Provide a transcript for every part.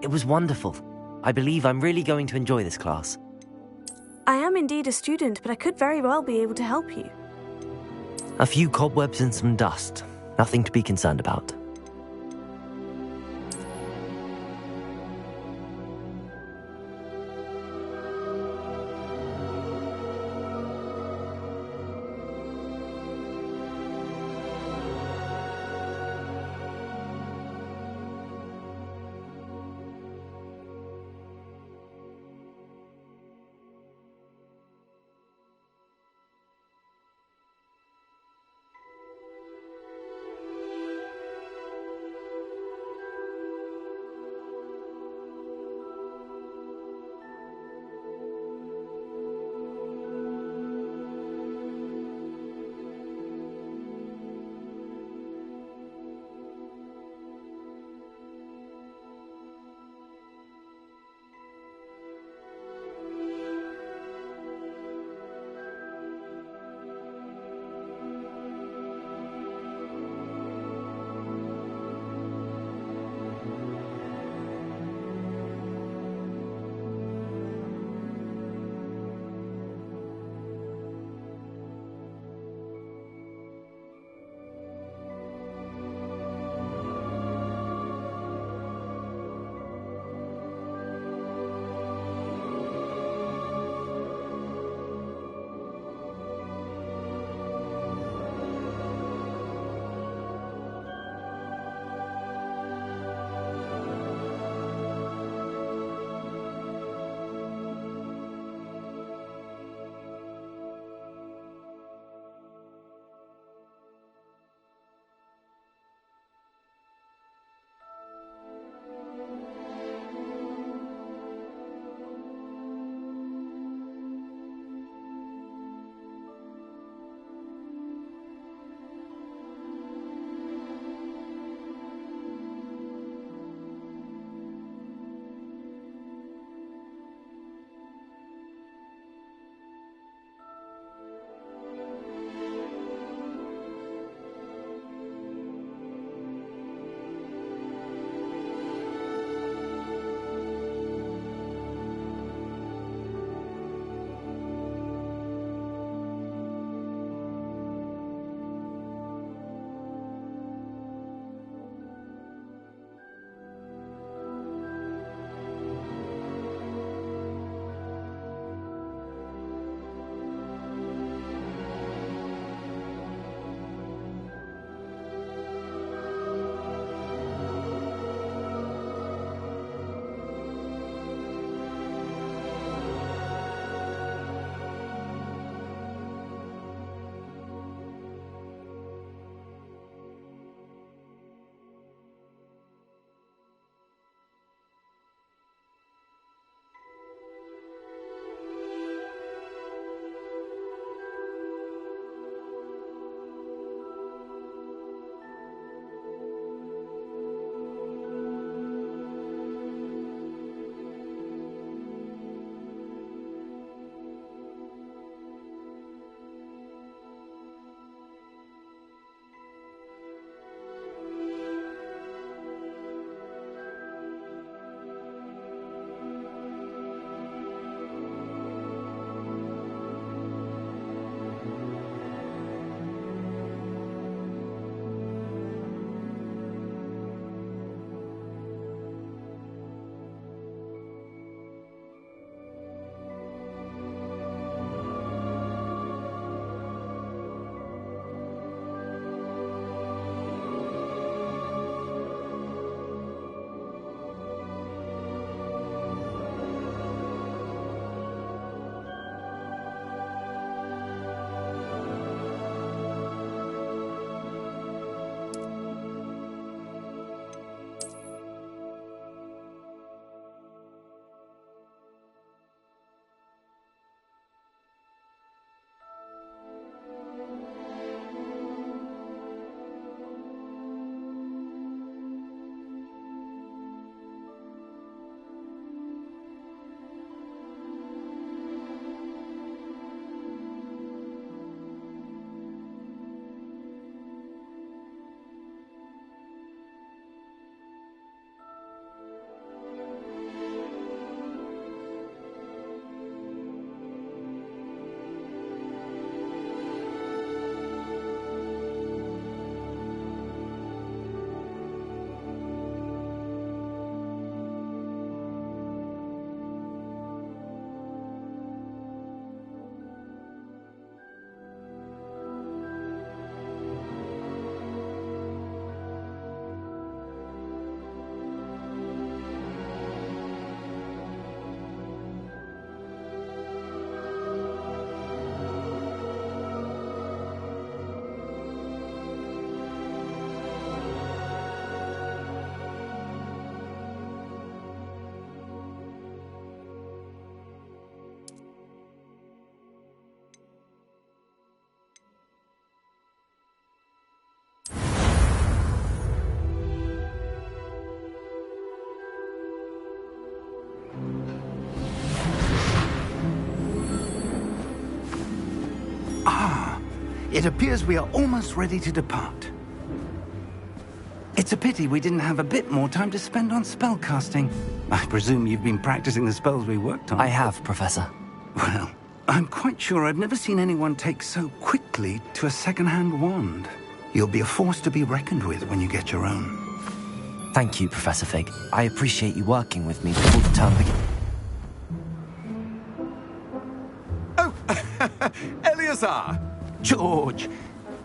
It was wonderful. I believe I'm really going to enjoy this class. I am indeed a student, but I could very well be able to help you. A few cobwebs and some dust. Nothing to be concerned about. It appears we are almost ready to depart. It's a pity we didn't have a bit more time to spend on spellcasting. I presume you've been practicing the spells we worked on. I have, Professor. Well, I'm quite sure I've never seen anyone take so quickly to a second-hand wand. You'll be a force to be reckoned with when you get your own. Thank you, Professor Fig. I appreciate you working with me before the term begins. Oh, Eleazar! George!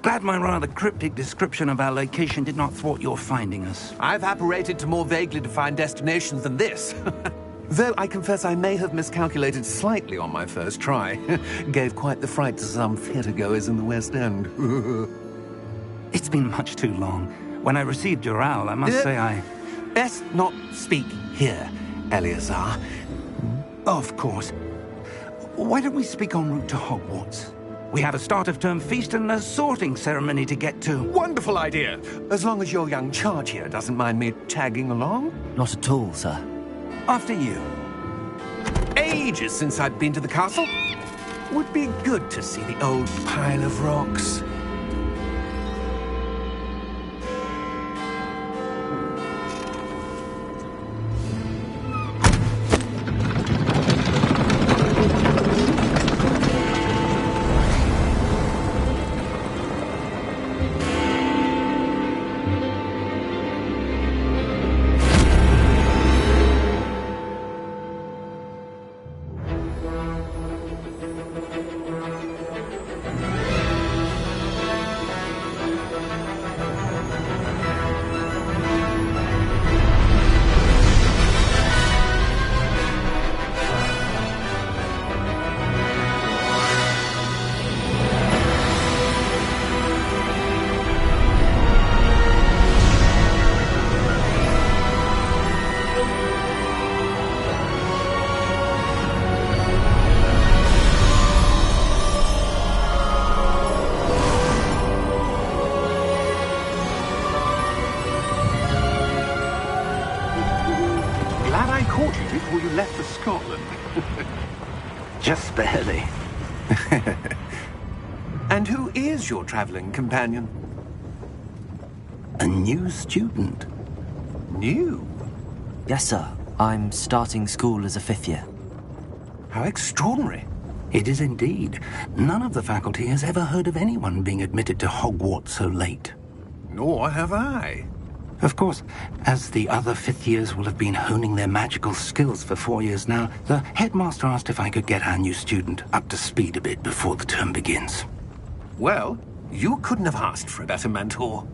Glad my rather cryptic description of our location did not thwart your finding us. I've apparated to more vaguely defined destinations than this. Though I confess I may have miscalculated slightly on my first try. Gave quite the fright to some theatregoers in the West End. It's been much too long. When I received your owl, I must say I... Best not speak here, Eleazar. Of course. Why don't we speak en route to Hogwarts? We have a start-of-term feast and a sorting ceremony to get to. Wonderful idea! As long as your young charge here doesn't mind me tagging along. Not at all, sir. After you. Ages since I'd been to the castle. Would be good to see the old pile of rocks. Before you left for Scotland. Just barely. And who is your traveling companion? A new student. New? Yes, sir. I'm starting school as a 5th year. How extraordinary. It is indeed. None of the faculty has ever heard of anyone being admitted to Hogwarts so late. Nor have I. Of course, as the other 5th years will have been honing their magical skills for 4 years now, the headmaster asked if I could get our new student up to speed a bit before the term begins. Well, you couldn't have asked for a better mentor.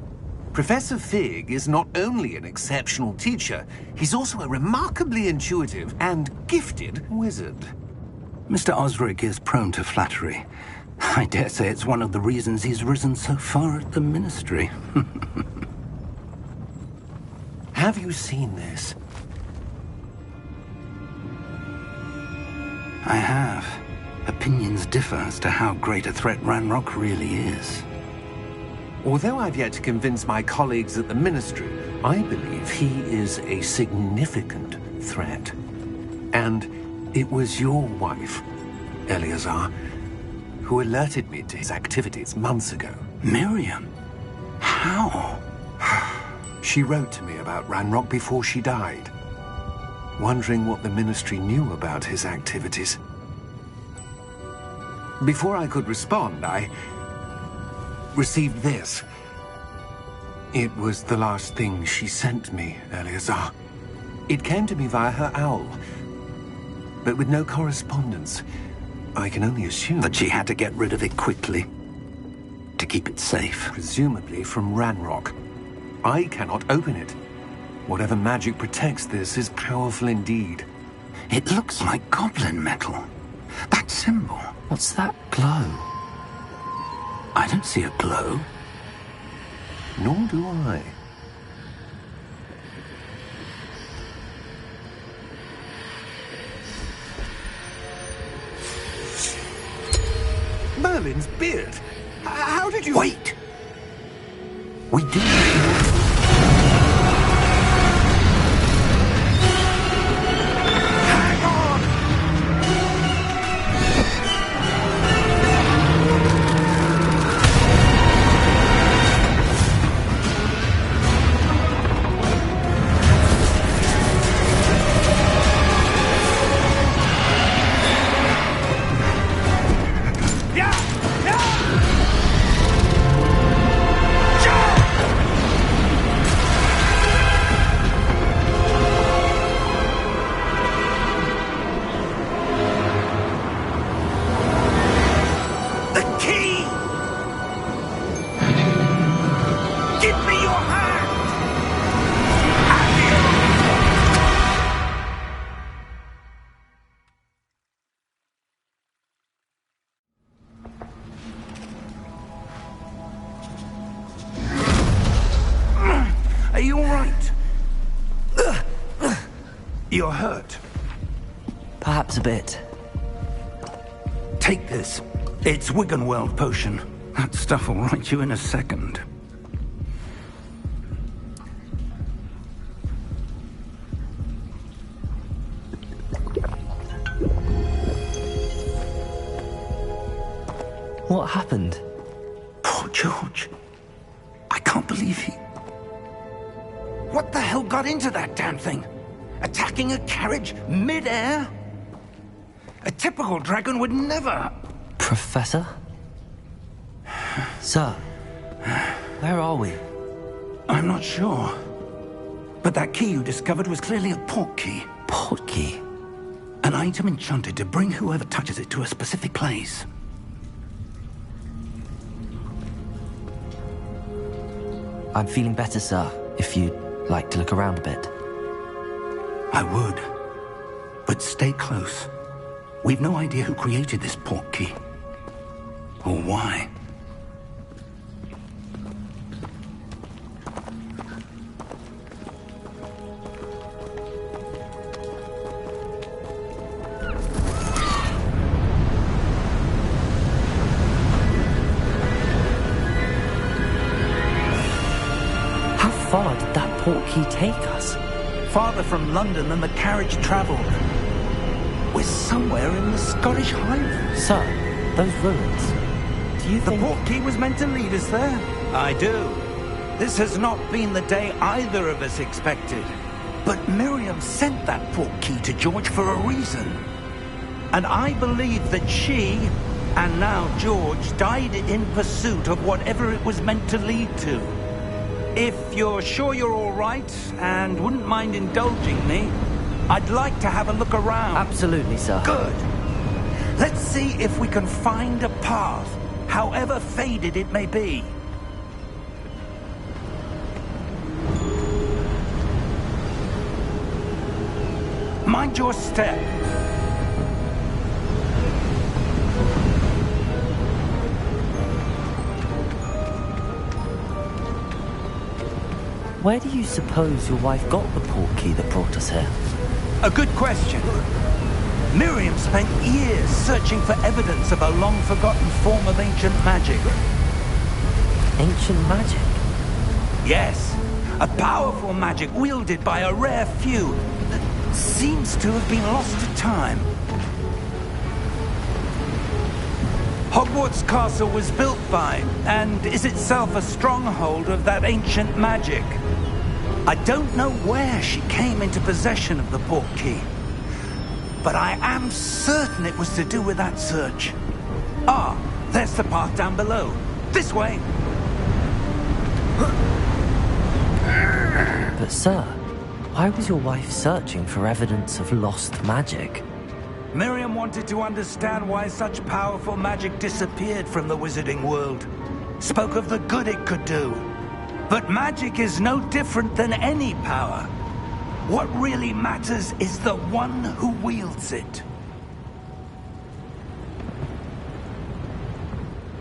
Professor Fig is not only an exceptional teacher, he's also a remarkably intuitive and gifted wizard. Mr. Osric is prone to flattery. I dare say it's one of the reasons he's risen so far at the ministry. Have you seen this? I have. Opinions differ as to how great a threat Ranrock really is. Although I've yet to convince my colleagues at the Ministry, I believe he is a significant threat. And it was your wife, Eleazar, who alerted me to his activities months ago. Miriam? How? She wrote to me about Ranrock before she died, wondering what the Ministry knew about his activities. Before I could respond, I received this. It was the last thing she sent me, Eleazar. It came to me via her owl, but with no correspondence. I can only assume That she had to get rid of it quickly, to keep it safe. presumably from Ranrock. I cannot open it. Whatever magic protects this is powerful indeed. It looks like goblin metal. That symbol. What's that glow? I don't see a glow. Nor do I. Merlin's beard. How did you... Wait! We do. Hang on! you all right? You're hurt. Perhaps a bit. Take this. It's Wiggenweld potion. That stuff will right you in a second. What happened? Poor George. I can't believe he... What the hell got into that damn thing? Attacking a carriage mid-air? A typical dragon would never... Professor? Sir, where are we? I'm not sure. But that key you discovered was clearly a port key. Port key? An item enchanted to bring whoever touches it to a specific place. I'm feeling better, sir, if you'd like to look around a bit. I would. But stay close. We've no idea who created this port key. Or why. How far did that port key take us? Farther from London than the carriage travelled. We're somewhere in the Scottish Highlands. Sir, those ruins. Do you The think... port key was meant to lead us there? I do. This has not been the day either of us expected. But Miriam sent that port key to George for a reason. And I believe that she, and now George, died in pursuit of whatever it was meant to lead to. If you're sure you're all right, and wouldn't mind indulging me, I'd like to have a look around. Absolutely, sir. Good. Let's see if we can find a path, however faded it may be. Mind your step. Where do you suppose your wife got the port key that brought us here? A good question. Miriam spent years searching for evidence of a long-forgotten form of ancient magic. Ancient magic? Yes, a powerful magic wielded by a rare few that seems to have been lost to time. Hogwarts Castle was built by, and is itself a stronghold of that ancient magic. I don't know where she came into possession of the port key, but I am certain it was to do with that search. Ah, there's the path down below. This way. But sir, why was your wife searching for evidence of lost magic? Miriam wanted to understand why such powerful magic disappeared from the wizarding world. Spoke of the good it could do. But magic is no different than any power. What really matters is the one who wields it.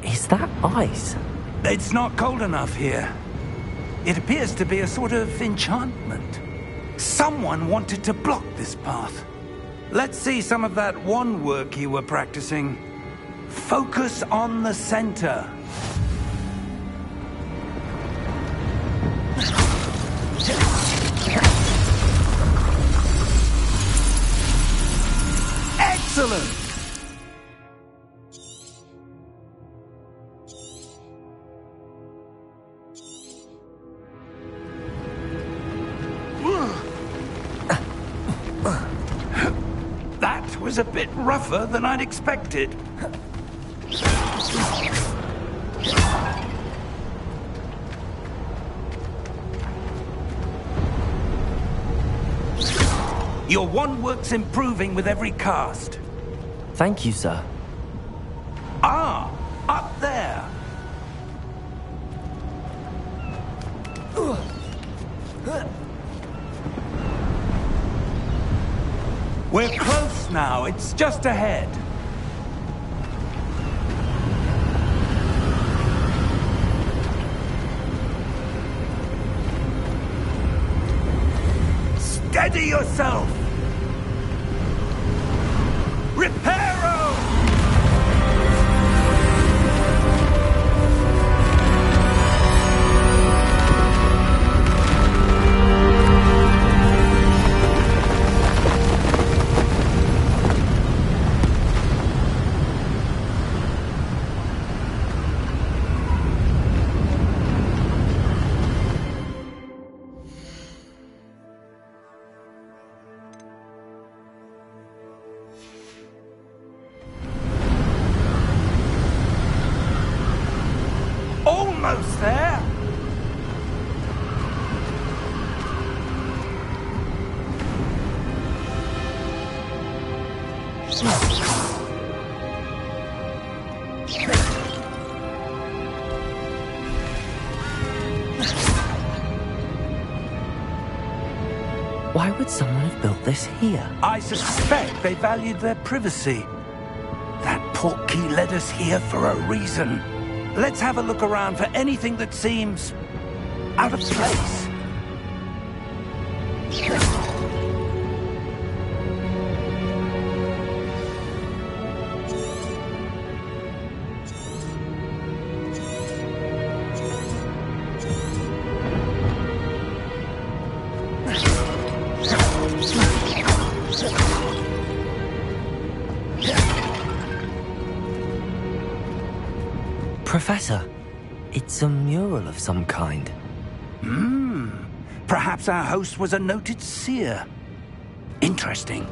Is that ice? It's not cold enough here. It appears to be a sort of enchantment. Someone wanted to block this path. Let's see some of that wand work you were practicing. Focus on the center. Excellent! That was a bit rougher than I'd expected. Your wand work's improving with every cast. Thank you, sir. Ah, up there. We're close now. It's just ahead. Steady yourself! Reparo! Almost there! Why would someone have built this here? I suspect they valued their privacy. That portkey led us here for a reason. Let's have a look around for anything that seems out of place. Professor, it's a mural of some kind. Perhaps our host was a noted seer. Interesting.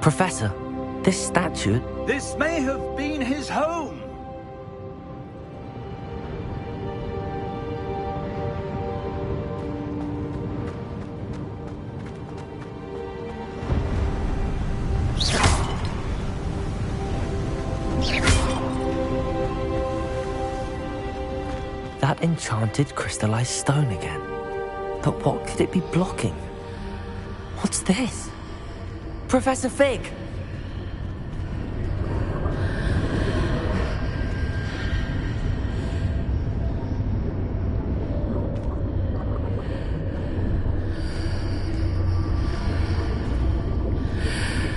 Professor, this statue... This may have been his home. That enchanted crystallized stone again. But what could it be blocking? What's this? Professor Fig!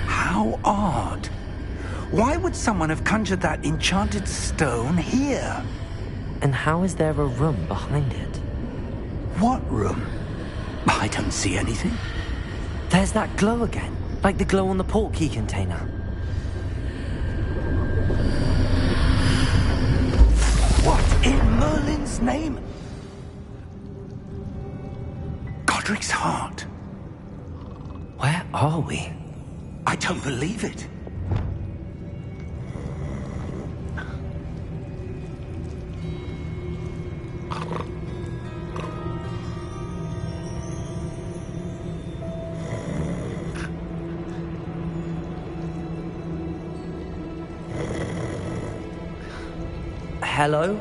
How odd. Why would someone have conjured that enchanted stone here? And how is there a room behind it? What room? I don't see anything. There's that glow again, like the glow on the portkey container. What in Merlin's name? Godric's heart. Where are we? I don't believe it. Hello?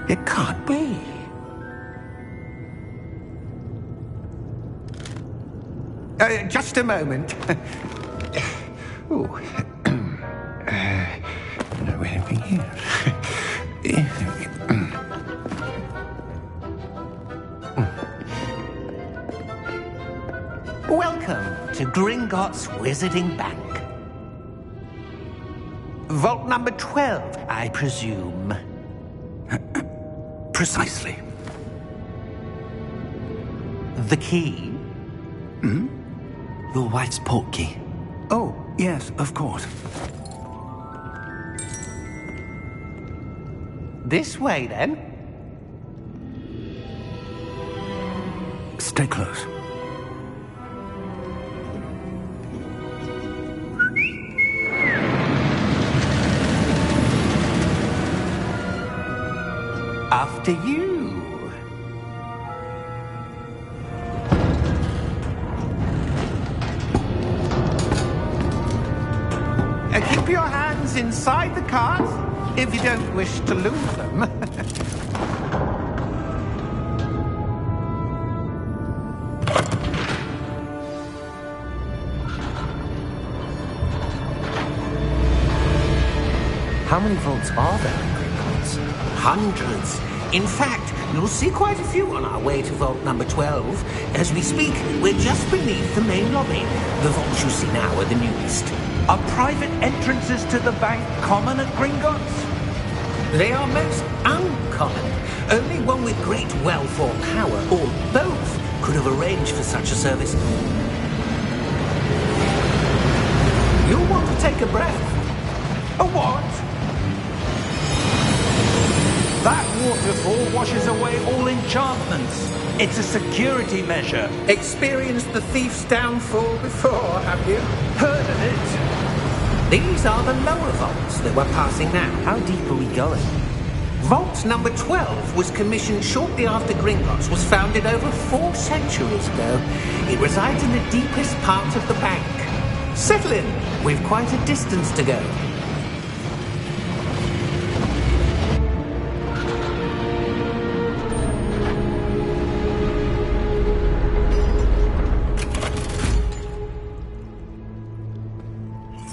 It can't be. Just a moment. Oh. No anything here. Welcome to Gringotts Wizarding Bank. Vault number 12, I presume. Precisely. The key? Your wife's portkey. Oh, yes, of course. This way, then. Stay close. after you. Keep your hands inside the cart if you don't wish to lose them. How many vaults are there in Hogwarts? Hundreds. In fact, you'll see quite a few on our way to vault number 12. As we speak, we're just beneath the main lobby. The vaults you see now are the newest. Are private entrances to the bank common at Gringotts? They are most uncommon. Only one with great wealth or power, or both, could have arranged for such a service. You'll want to take a breath. A what? That waterfall washes away all enchantments. It's a security measure. Experienced the thief's downfall before, have you? Heard of it? These are the lower vaults that we're passing now. How deep are we going? Vault number 12 was commissioned shortly after Gringotts was founded over 4 centuries ago. It resides in the deepest part of the bank. Settle in. We've quite a distance to go.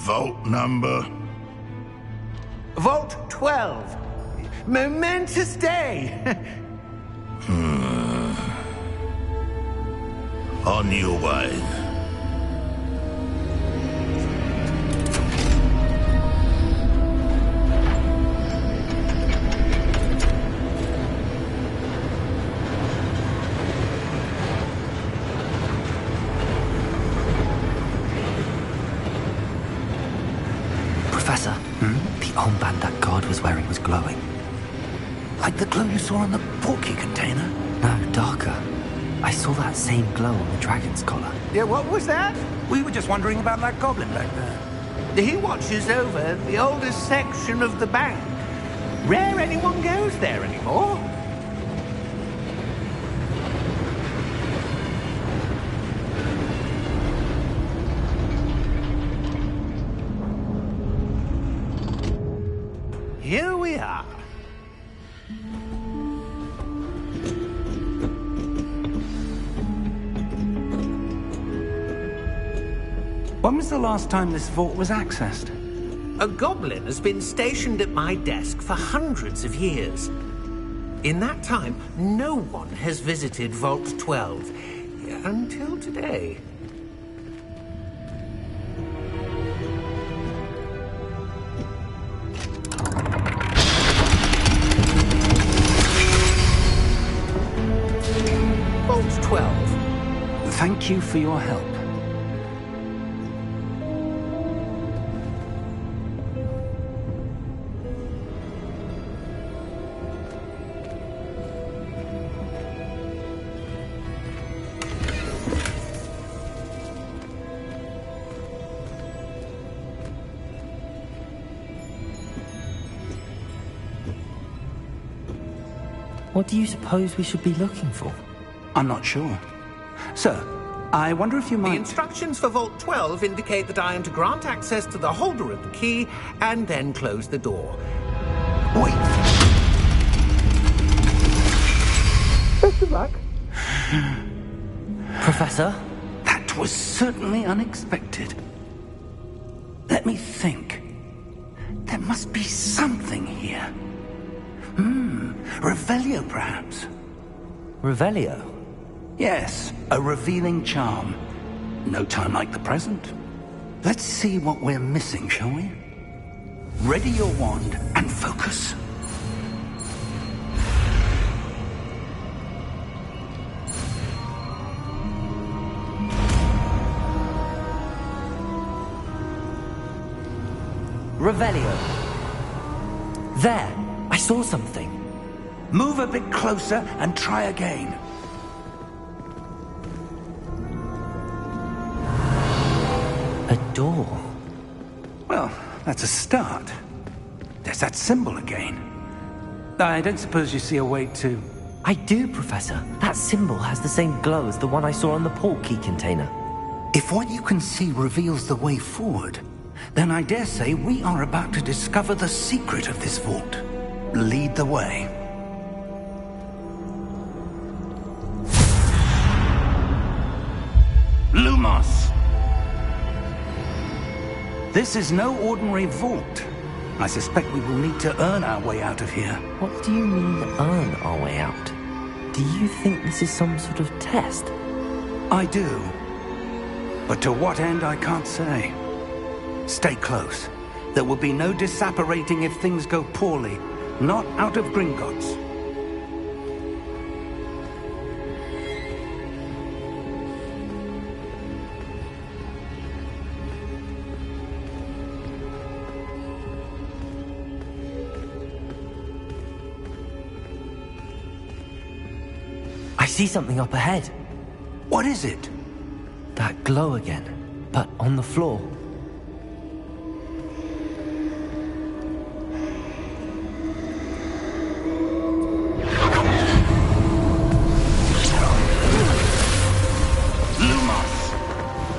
Vault number? Vault 12. Momentous day. On your way. Professor, the armband that guard was wearing was glowing. Like the glow you saw on the portkey container? No, darker. I saw that same glow on the dragon's collar. Yeah, what was that? We were just wondering about that goblin back there. He watches over the oldest section of the bank. Rare anyone goes there anymore. Here we are. When was the last time this vault was accessed? A goblin has been stationed at my desk for hundreds of years. In that time, no one has visited Vault 12 until today. Vault 12. Thank you for your help. What do you suppose we should be looking for? I'm not sure. Sir, I wonder if you The might... instructions for Vault 12 indicate that I am to grant access to the holder of the key and then close the door. Wait! Best of luck. Professor? That was certainly unexpected. Let me think. There must be something here. Revelio, perhaps? Revelio? Yes, a revealing charm. No time like the present. Let's see what we're missing, shall we? Ready your wand and focus. Revelio. There, I saw something. Move a bit closer and try again. A door. Well, that's a start. There's that symbol again. I don't suppose you see a way to... I do, Professor. That symbol has the same glow as the one I saw on the portkey container. If what you can see reveals the way forward, then I dare say we are about to discover the secret of this vault. Lead the way. Lumos! This is no ordinary vault. I suspect we will need to earn our way out of here. What do you mean, earn our way out? Do you think this is some sort of test? I do. But to what end, I can't say. Stay close. There will be no disapparating if things go poorly. Not out of Gringotts. I see something up ahead. What is it? That glow again, but on the floor. Lumos!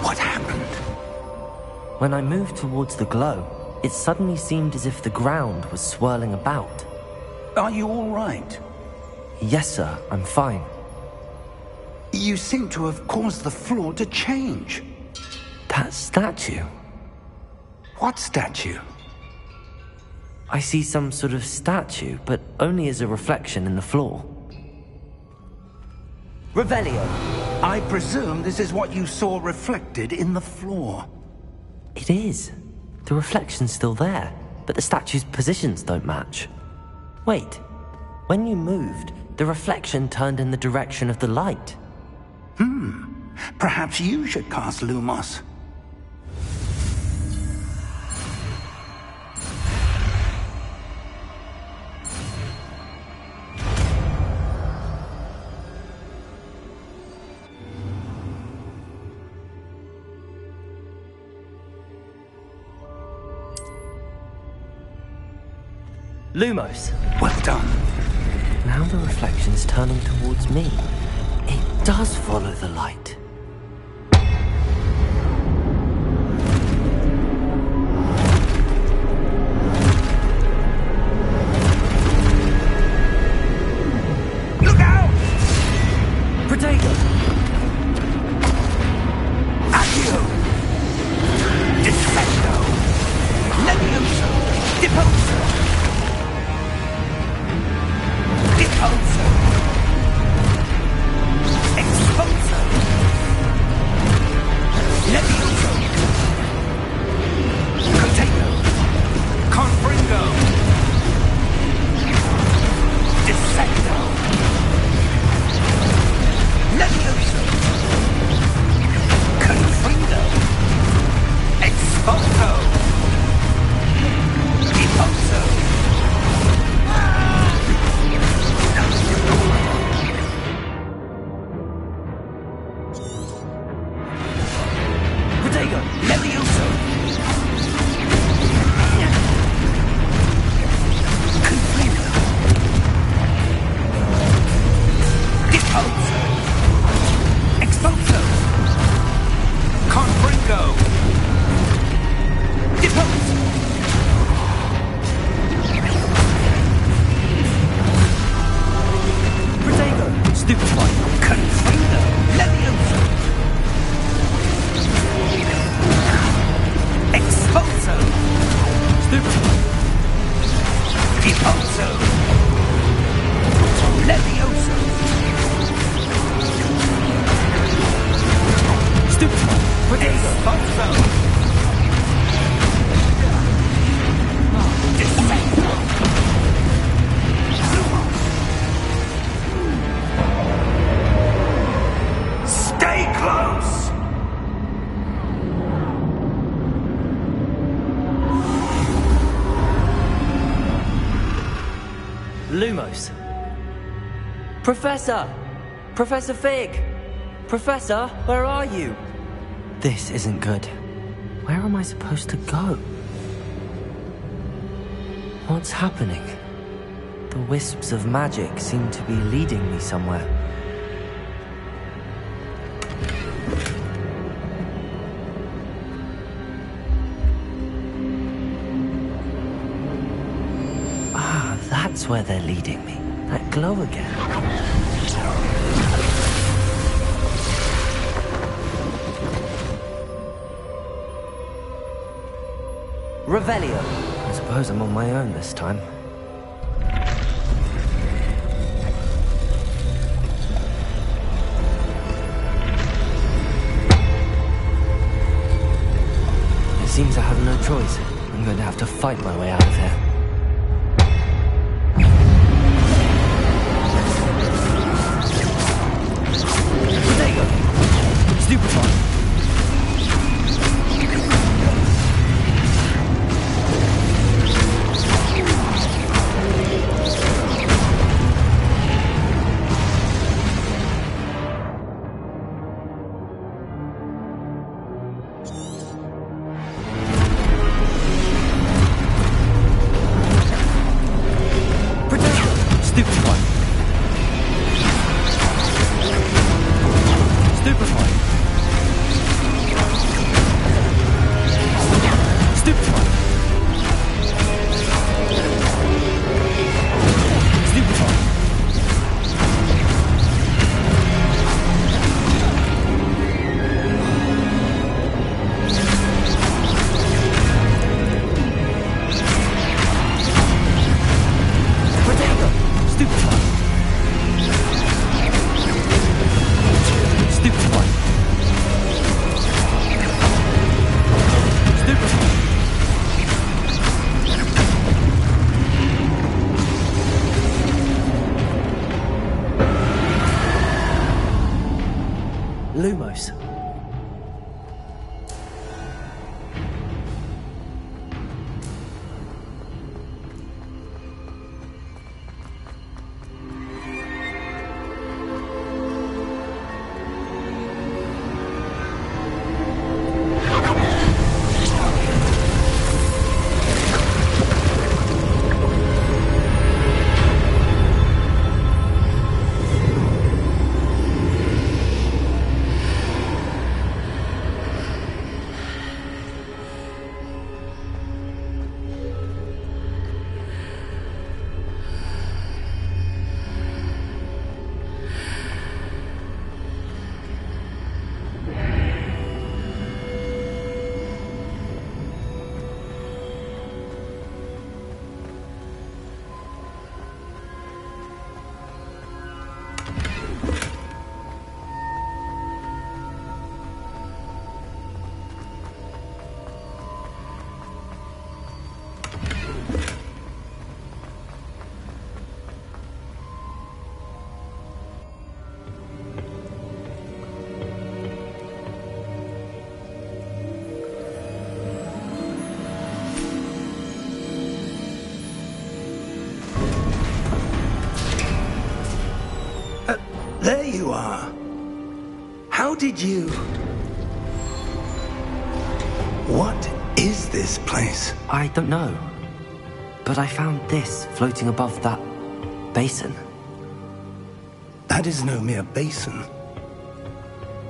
What happened? When I moved towards the glow, it suddenly seemed as if the ground was swirling about. Are you all right? Yes, sir, I'm fine. You seem to have caused the floor to change. That statue? What statue? I see some sort of statue, but only as a reflection in the floor. Revelio! I presume this is what you saw reflected in the floor. It is. The reflection's still there, but the statue's positions don't match. Wait. When you moved, the reflection turned in the direction of the light. Perhaps you should cast Lumos. Lumos! Well done. Now the reflection's turning towards me. It does follow the light. Look out! Protego! Accio! Defendo! Levioso! Deposo! Deposo! Exposo! Levioso! Protego! Confringo! Dissecto! Levioso! Confringo! Exposo! Deposo! Protego! Levioso! Confringo! Deposo! Exposo! Confringo! Deposo! Protego! Stupefy! Confringo! Levioso! Exposo! Stupefy! Deposo! Levioso! Stupefy! Protego! Exposo! Dissecto! Stay close! Lumos! Professor! Professor Fig! Professor, where are you? This isn't good. Where am I supposed to go? What's happening? The wisps of magic seem to be leading me somewhere. Ah, that's where they're leading me. That glow again. Revelio. I suppose I'm on my own this time. It seems I have no choice. I'm going to have to fight my way out of here. Protego! Stupefy! Lumos. There you are. How did you... What is this place? I don't know. But I found this floating above that basin. That is no mere basin.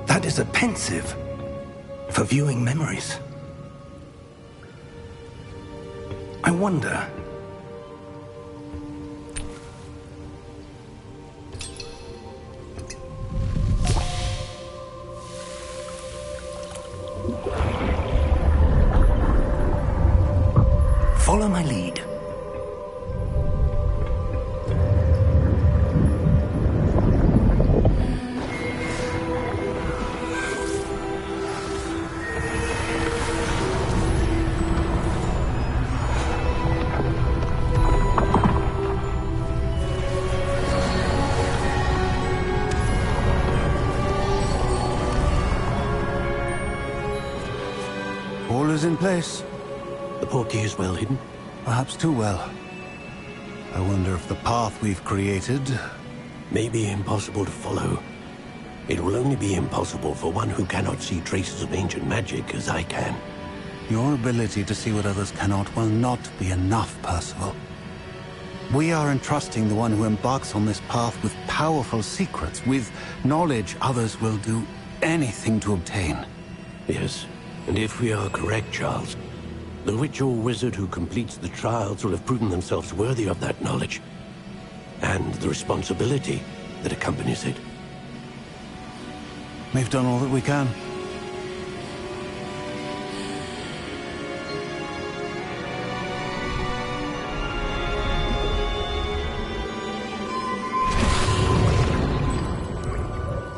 That is a pensive for viewing memories. I wonder... Follow my lead. All is in place. The portkey is well hidden. Perhaps too well. I wonder if the path we've created... May be impossible to follow. It will only be impossible for one who cannot see traces of ancient magic as I can. Your ability to see what others cannot will not be enough, Percival. We are entrusting the one who embarks on this path with powerful secrets, with knowledge others will do anything to obtain. Yes, and if we are correct, Charles, the witch or wizard who completes the trials will have proven themselves worthy of that knowledge, and the responsibility that accompanies it. We've done all that we can.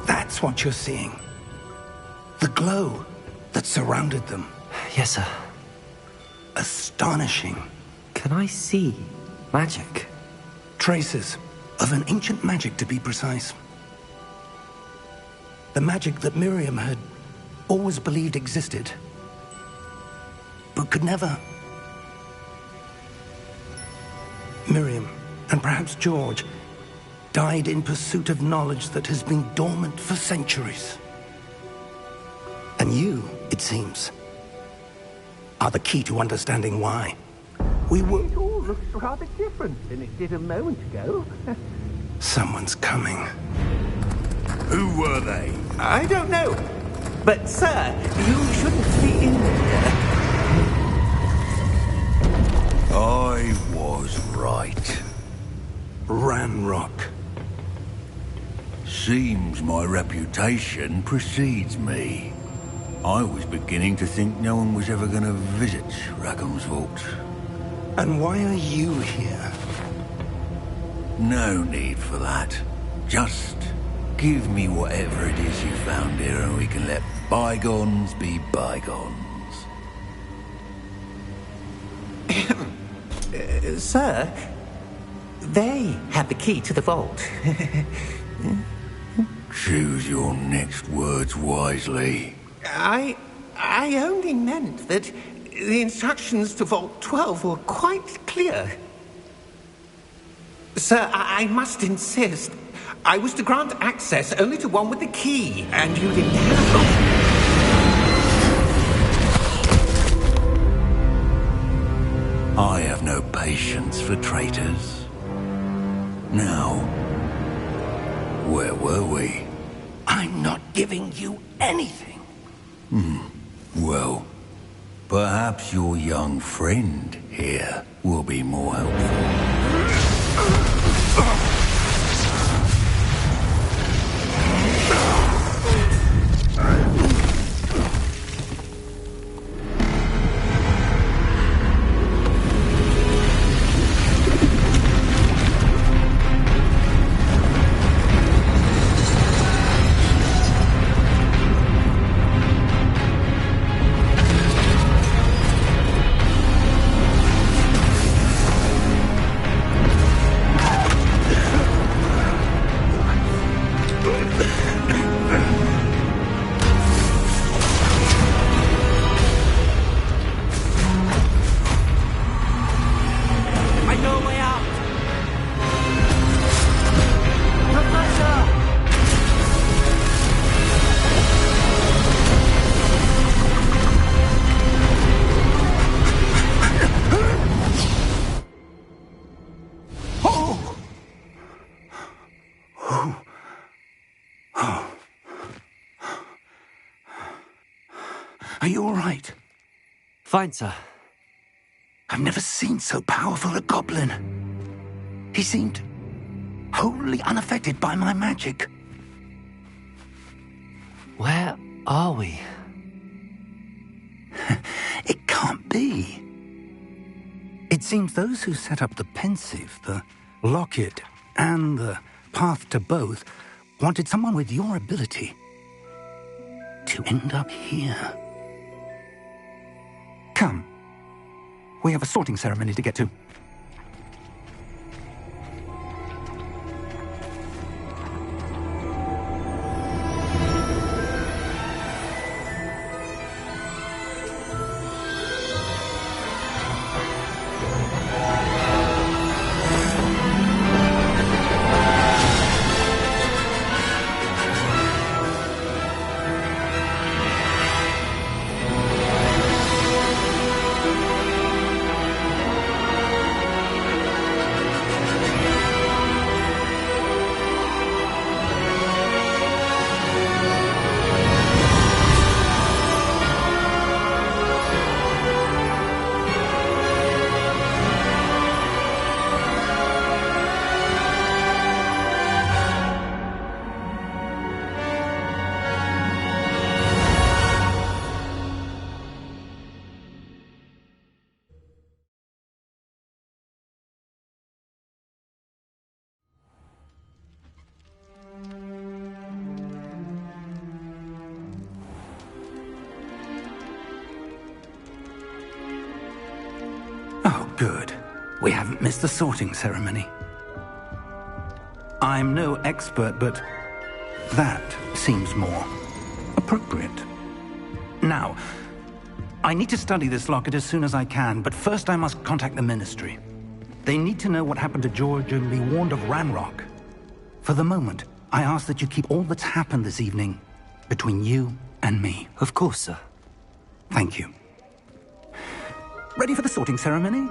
That's what you're seeing. The glow that surrounded them. Yes, sir. Astonishing. Can I see magic? Traces of an ancient magic, to be precise. The magic that Miriam had always believed existed, but could never. Miriam, and perhaps George, died in pursuit of knowledge that has been dormant for centuries. And you, it seems, are the key to understanding why. We were... It all looks rather different than it did a moment ago. Someone's coming. Who were they? I don't know. But, sir, you shouldn't be in there. I was right. Ranrock. Seems my reputation precedes me. I was beginning to think no one was ever going to visit Rackham's Vault. And why are you here? No need for that. Just give me whatever it is you found here and we can let bygones be bygones. Sir, they have the key to the vault. Choose your next words wisely. I only meant that the instructions to Vault 12 were quite clear. Sir, I must insist. I was to grant access only to one with the key, and you didn't have... I have no patience for traitors. Now, where were we? I'm not giving you anything. Well, perhaps your young friend here will be more helpful. Are you all right? Fine, sir. I've never seen so powerful a goblin. He seemed wholly unaffected by my magic. Where are we? It can't be. It seems those who set up the pensive, the locket, and the path to both wanted someone with your ability to end up here. Come. We have a sorting ceremony to get to. Good. We haven't missed the sorting ceremony. I'm no expert, but that seems more appropriate. Now, I need to study this locket as soon as I can, but first I must contact the Ministry. They need to know what happened to George and be warned of Ranrock. For the moment, I ask that you keep all that's happened this evening between you and me. Of course, sir. Thank you. Ready for the sorting ceremony?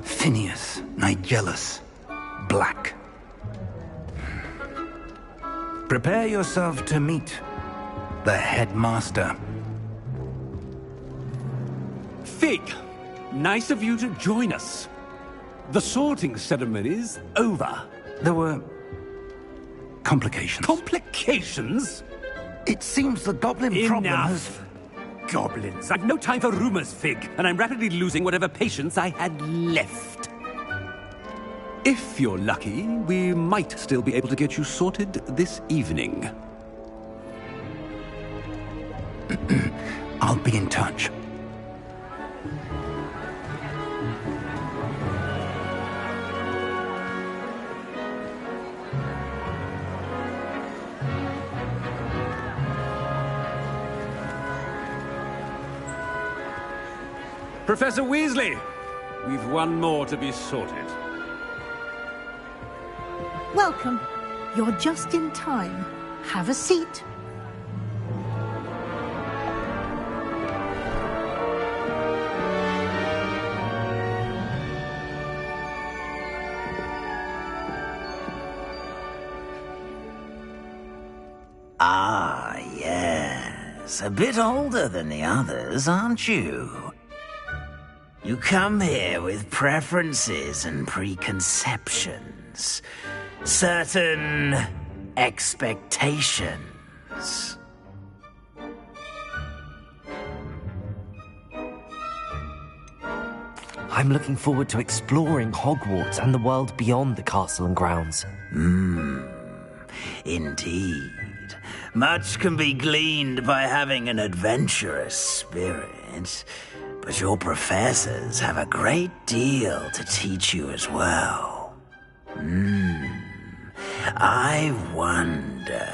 Phineas, Nigellus, Black. Prepare yourself to meet the headmaster. Fig, nice of you to join us. The sorting ceremony's over. There were complications. Complications? It seems the goblin problem has... Enough! Goblins. I've no time for rumors, Fig, and I'm rapidly losing whatever patience I had left. If you're lucky, we might still be able to get you sorted this evening. I'll be in touch. Professor Weasley, we've one more to be sorted. Welcome. You're just in time. Have a seat. Ah, yes. A bit older than the others, aren't you? You come here with preferences and preconceptions. Certain expectations. I'm looking forward to exploring Hogwarts and the world beyond the castle and grounds. Indeed. Much can be gleaned by having an adventurous spirit, but your professors have a great deal to teach you as well. I wonder...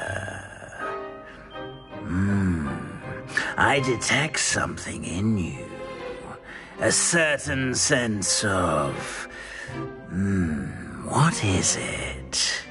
I detect something in you. A certain sense of... what is it?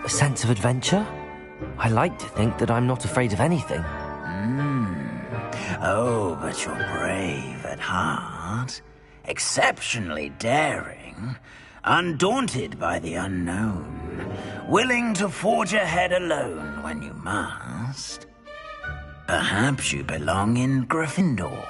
A sense of adventure? I like to think that I'm not afraid of anything. Oh, but you're brave at heart, exceptionally daring, undaunted by the unknown, willing to forge ahead alone when you must. Perhaps you belong in Gryffindor.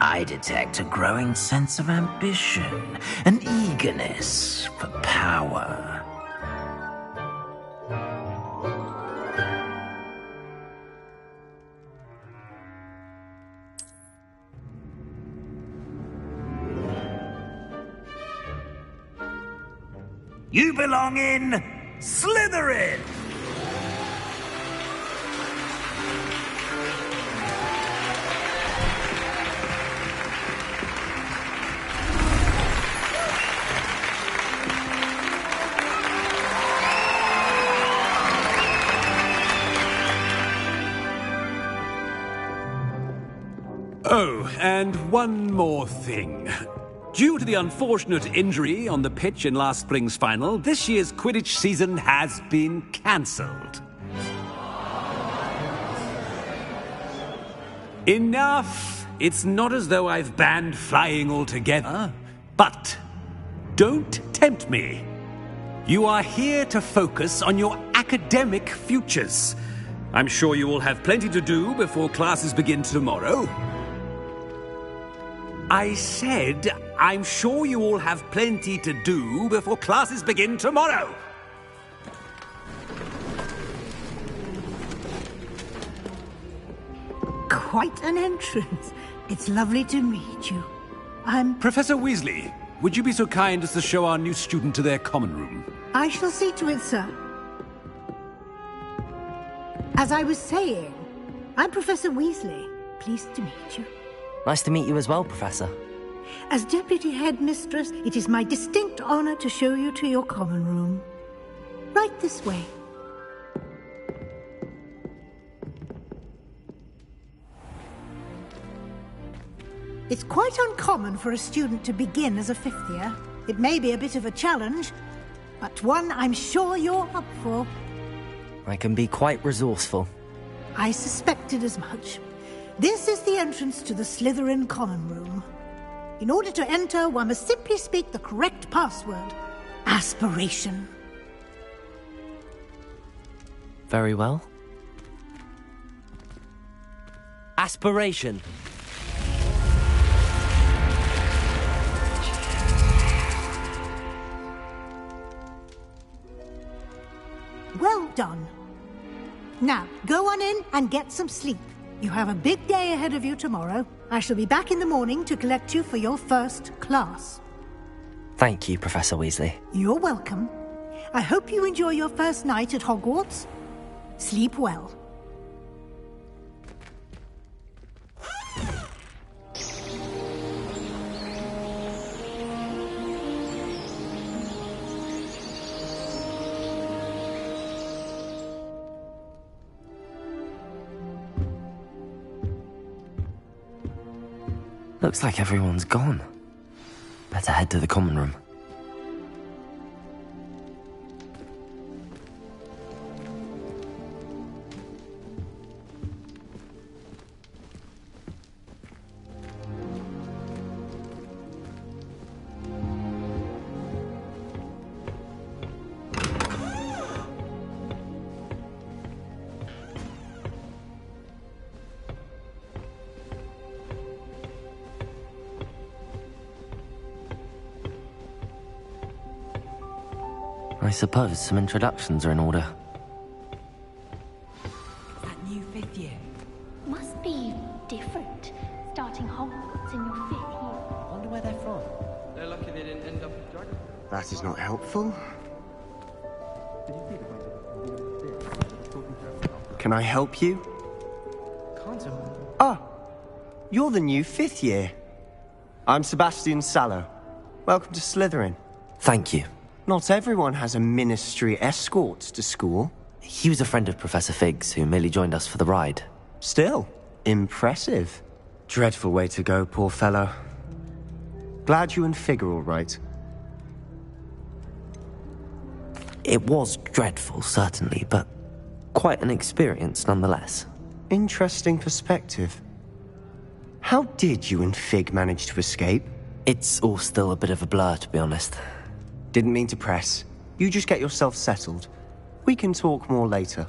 I detect a growing sense of ambition, an eagerness for power. You belong in Slytherin! Oh, and one more thing. Due to the unfortunate injury on the pitch in last spring's final, this year's Quidditch season has been cancelled. Enough! It's not as though I've banned flying altogether, but don't tempt me. You are here to focus on your academic futures. I'm sure you will have plenty to do before classes begin tomorrow. I said, I'm sure you all have plenty to do before classes begin tomorrow. Quite an entrance. It's lovely to meet you. I'm... Professor Weasley, would you be so kind as to show our new student to their common room? I shall see to it, sir. As I was saying, I'm Professor Weasley. Pleased to meet you. Nice to meet you as well, Professor. As Deputy Headmistress, it is my distinct honor to show you to your common room. Right this way. It's quite uncommon for a student to begin as a fifth year. It may be a bit of a challenge, but one I'm sure you're up for. I can be quite resourceful. I suspected as much. This is the entrance to the Slytherin common room. In order to enter, one must simply speak the correct password. Aspiration. Very well. Aspiration. Well done. Now, go on in and get some sleep. You have a big day ahead of you tomorrow. I shall be back in the morning to collect you for your first class. Thank you, Professor Weasley. You're welcome. I hope you enjoy your first night at Hogwarts. Sleep well. Looks like everyone's gone. Better head to the common room. I suppose some introductions are in order. That new 5th year. Must be different, starting Hogwarts in your 5th year. Wonder where they're from. They're lucky they didn't end up with dragons. That is not helpful. Can I help you? Can't I? Ah, you're the new 5th year. I'm Sebastian Sallow. Welcome to Slytherin. Thank you. Not everyone has a ministry escort to school. He was a friend of Professor Fig's who merely joined us for the ride. Still, impressive. Dreadful way to go, poor fellow. Glad you and Fig are all right. It was dreadful, certainly, but quite an experience nonetheless. Interesting perspective. How did you and Fig manage to escape? It's all still a bit of a blur, to be honest. Didn't mean to press. You just get yourself settled. We can talk more later.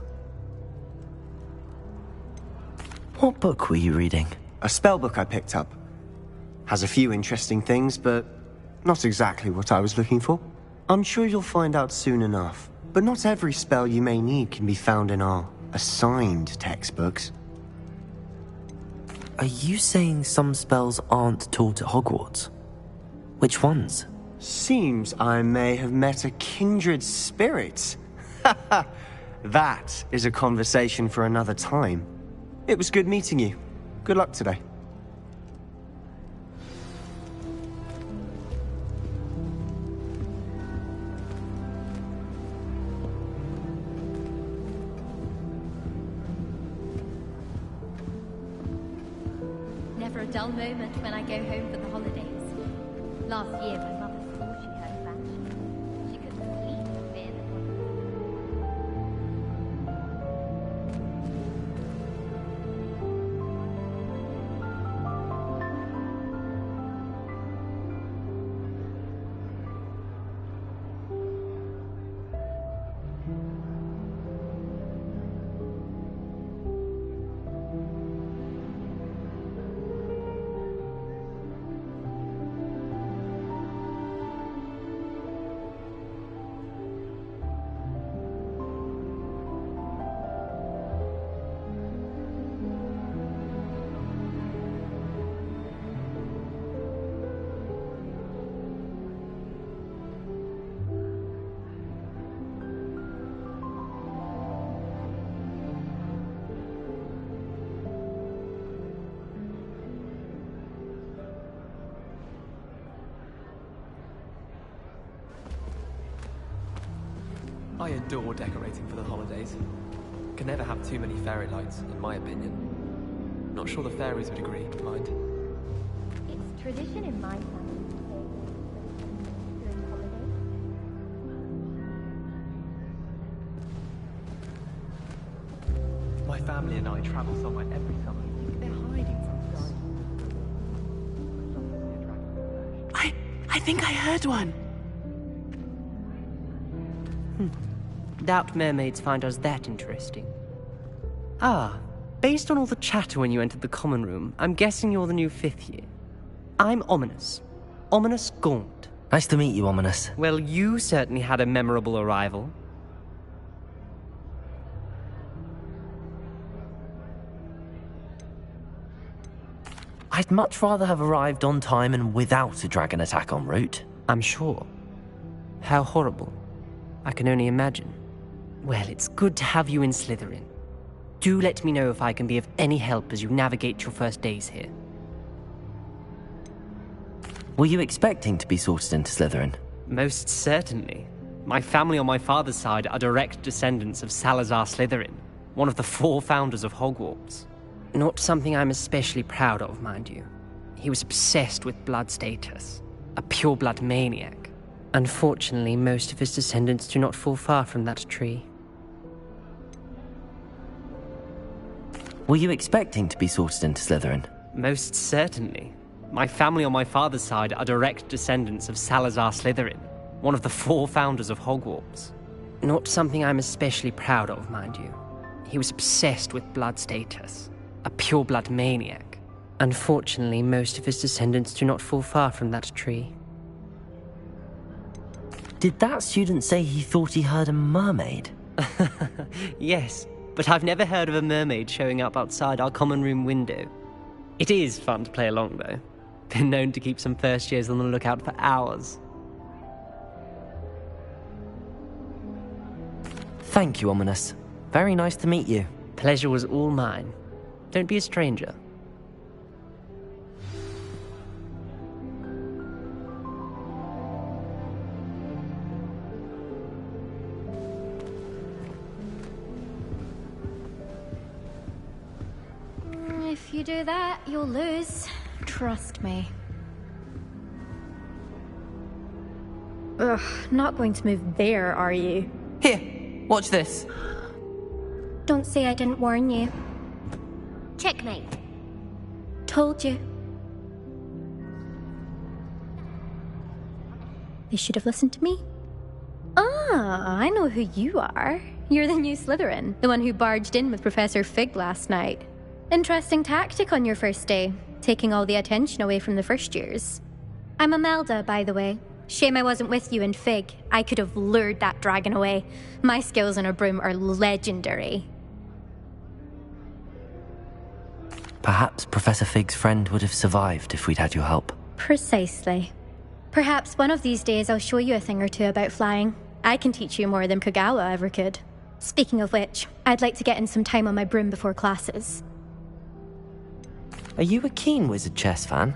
What book were you reading? A spell book I picked up. Has a few interesting things, but not exactly what I was looking for. I'm sure you'll find out soon enough. But not every spell you may need can be found in our assigned textbooks. Are you saying some spells aren't taught at Hogwarts? Which ones? Seems I may have met a kindred spirit. That is a conversation for another time. It was good meeting you. Good luck today. Never a dull moment when I go home for the holidays. Last year, my mother swore she heard a banshee. She couldn't sleep for fear that one. I adore decorating for the holidays. Can never have too many fairy lights, in my opinion. Not sure the fairies would agree, mind. It's tradition in my family to say during holidays. My family and I travel somewhere every summer. They're hiding from us. I think I heard one. Doubt mermaids find us that interesting. Ah, based on all the chatter when you entered the common room, I'm guessing you're the new 5th year. I'm Ominous. Ominous Gaunt. Nice to meet you, Ominous. Well, you certainly had a memorable arrival. I'd much rather have arrived on time and without a dragon attack en route. I'm sure. How horrible. I can only imagine. Well, it's good to have you in Slytherin. Do let me know if I can be of any help as you navigate your first days here. Were you expecting to be sorted into Slytherin? Most certainly. My family on my father's side are direct descendants of Salazar Slytherin, one of the 4 founders of Hogwarts. Not something I'm especially proud of, mind you. He was obsessed with blood status, a pure-blood maniac. Unfortunately, most of his descendants do not fall far from that tree. Were you expecting to be sorted into Slytherin? Most certainly. My family on my father's side are direct descendants of Salazar Slytherin, one of the 4 founders of Hogwarts. Not something I'm especially proud of, mind you. He was obsessed with blood status, a pure-blood maniac. Unfortunately, most of his descendants do not fall far from that tree. Did that student say he thought he heard a mermaid? Yes, but I've never heard of a mermaid showing up outside our common room window. It is fun to play along, though. Been known to keep some first years on the lookout for hours. Thank you, Ominous. Very nice to meet you. Pleasure was all mine. Don't be a stranger. If you do that, you'll lose. Trust me. Ugh, not going to move there, are you? Here, watch this. Don't say I didn't warn you. Checkmate. Told you. They should have listened to me. Ah, I know who you are. You're the new Slytherin, the one who barged in with Professor Fig last night. Interesting tactic on your first day, taking all the attention away from the first years. I'm Imelda, by the way. Shame I wasn't with you in Fig. I could have lured that dragon away. My skills on a broom are legendary. Perhaps Professor Fig's friend would have survived if we'd had your help. Precisely. Perhaps one of these days I'll show you a thing or two about flying. I can teach you more than Kogawa ever could. Speaking of which, I'd like to get in some time on my broom before classes. Are you a keen Wizard Chess fan?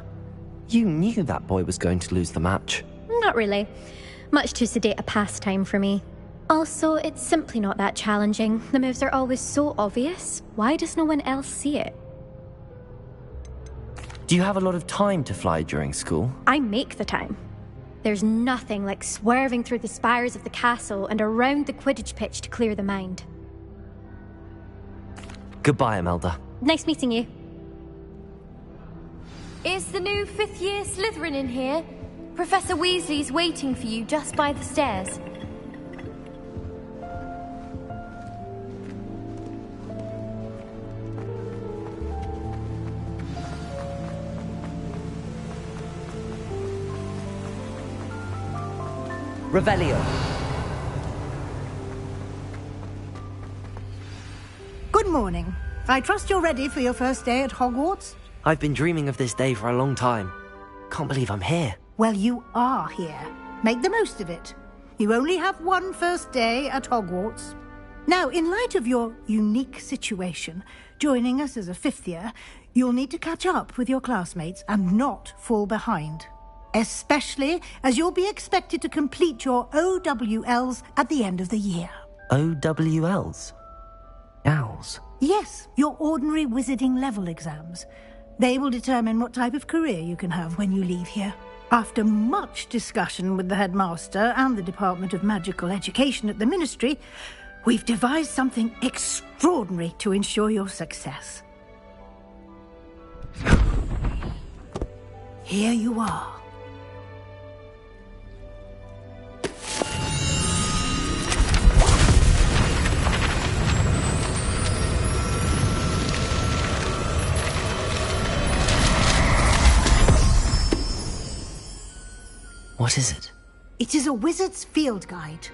You knew that boy was going to lose the match. Not really. Much too sedate a pastime for me. Also, it's simply not that challenging. The moves are always so obvious. Why does no one else see it? Do you have a lot of time to fly during school? I make the time. There's nothing like swerving through the spires of the castle and around the Quidditch pitch to clear the mind. Goodbye, Imelda. Nice meeting you. Is the new 5th year Slytherin in here? Professor Weasley's waiting for you just by the stairs. Revelio. Good morning. I trust you're ready for your first day at Hogwarts? I've been dreaming of this day for a long time. Can't believe I'm here. Well, you are here. Make the most of it. You only have one first day at Hogwarts. Now, in light of your unique situation, joining us as a 5th year, you'll need to catch up with your classmates and not fall behind. Especially as you'll be expected to complete your OWLs at the end of the year. OWLs? Owls? Yes, your ordinary wizarding level exams. They will determine what type of career you can have when you leave here. After much discussion with the headmaster and the Department of Magical Education at the Ministry, we've devised something extraordinary to ensure your success. Here you are. What is it? It is a wizard's field guide.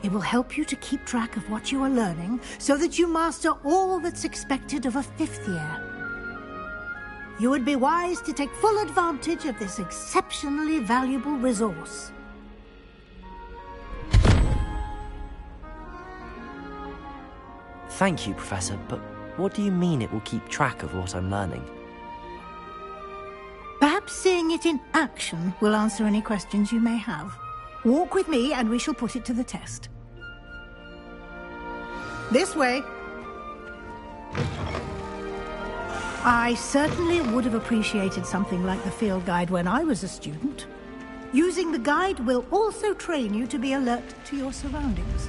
It will help you to keep track of what you are learning so that you master all that's expected of a 5th year. You would be wise to take full advantage of this exceptionally valuable resource. Thank you, Professor, but what do you mean it will keep track of what I'm learning? Perhaps seeing it in action will answer any questions you may have. Walk with me and we shall put it to the test. This way. I certainly would have appreciated something like the field guide when I was a student. Using the guide will also train you to be alert to your surroundings.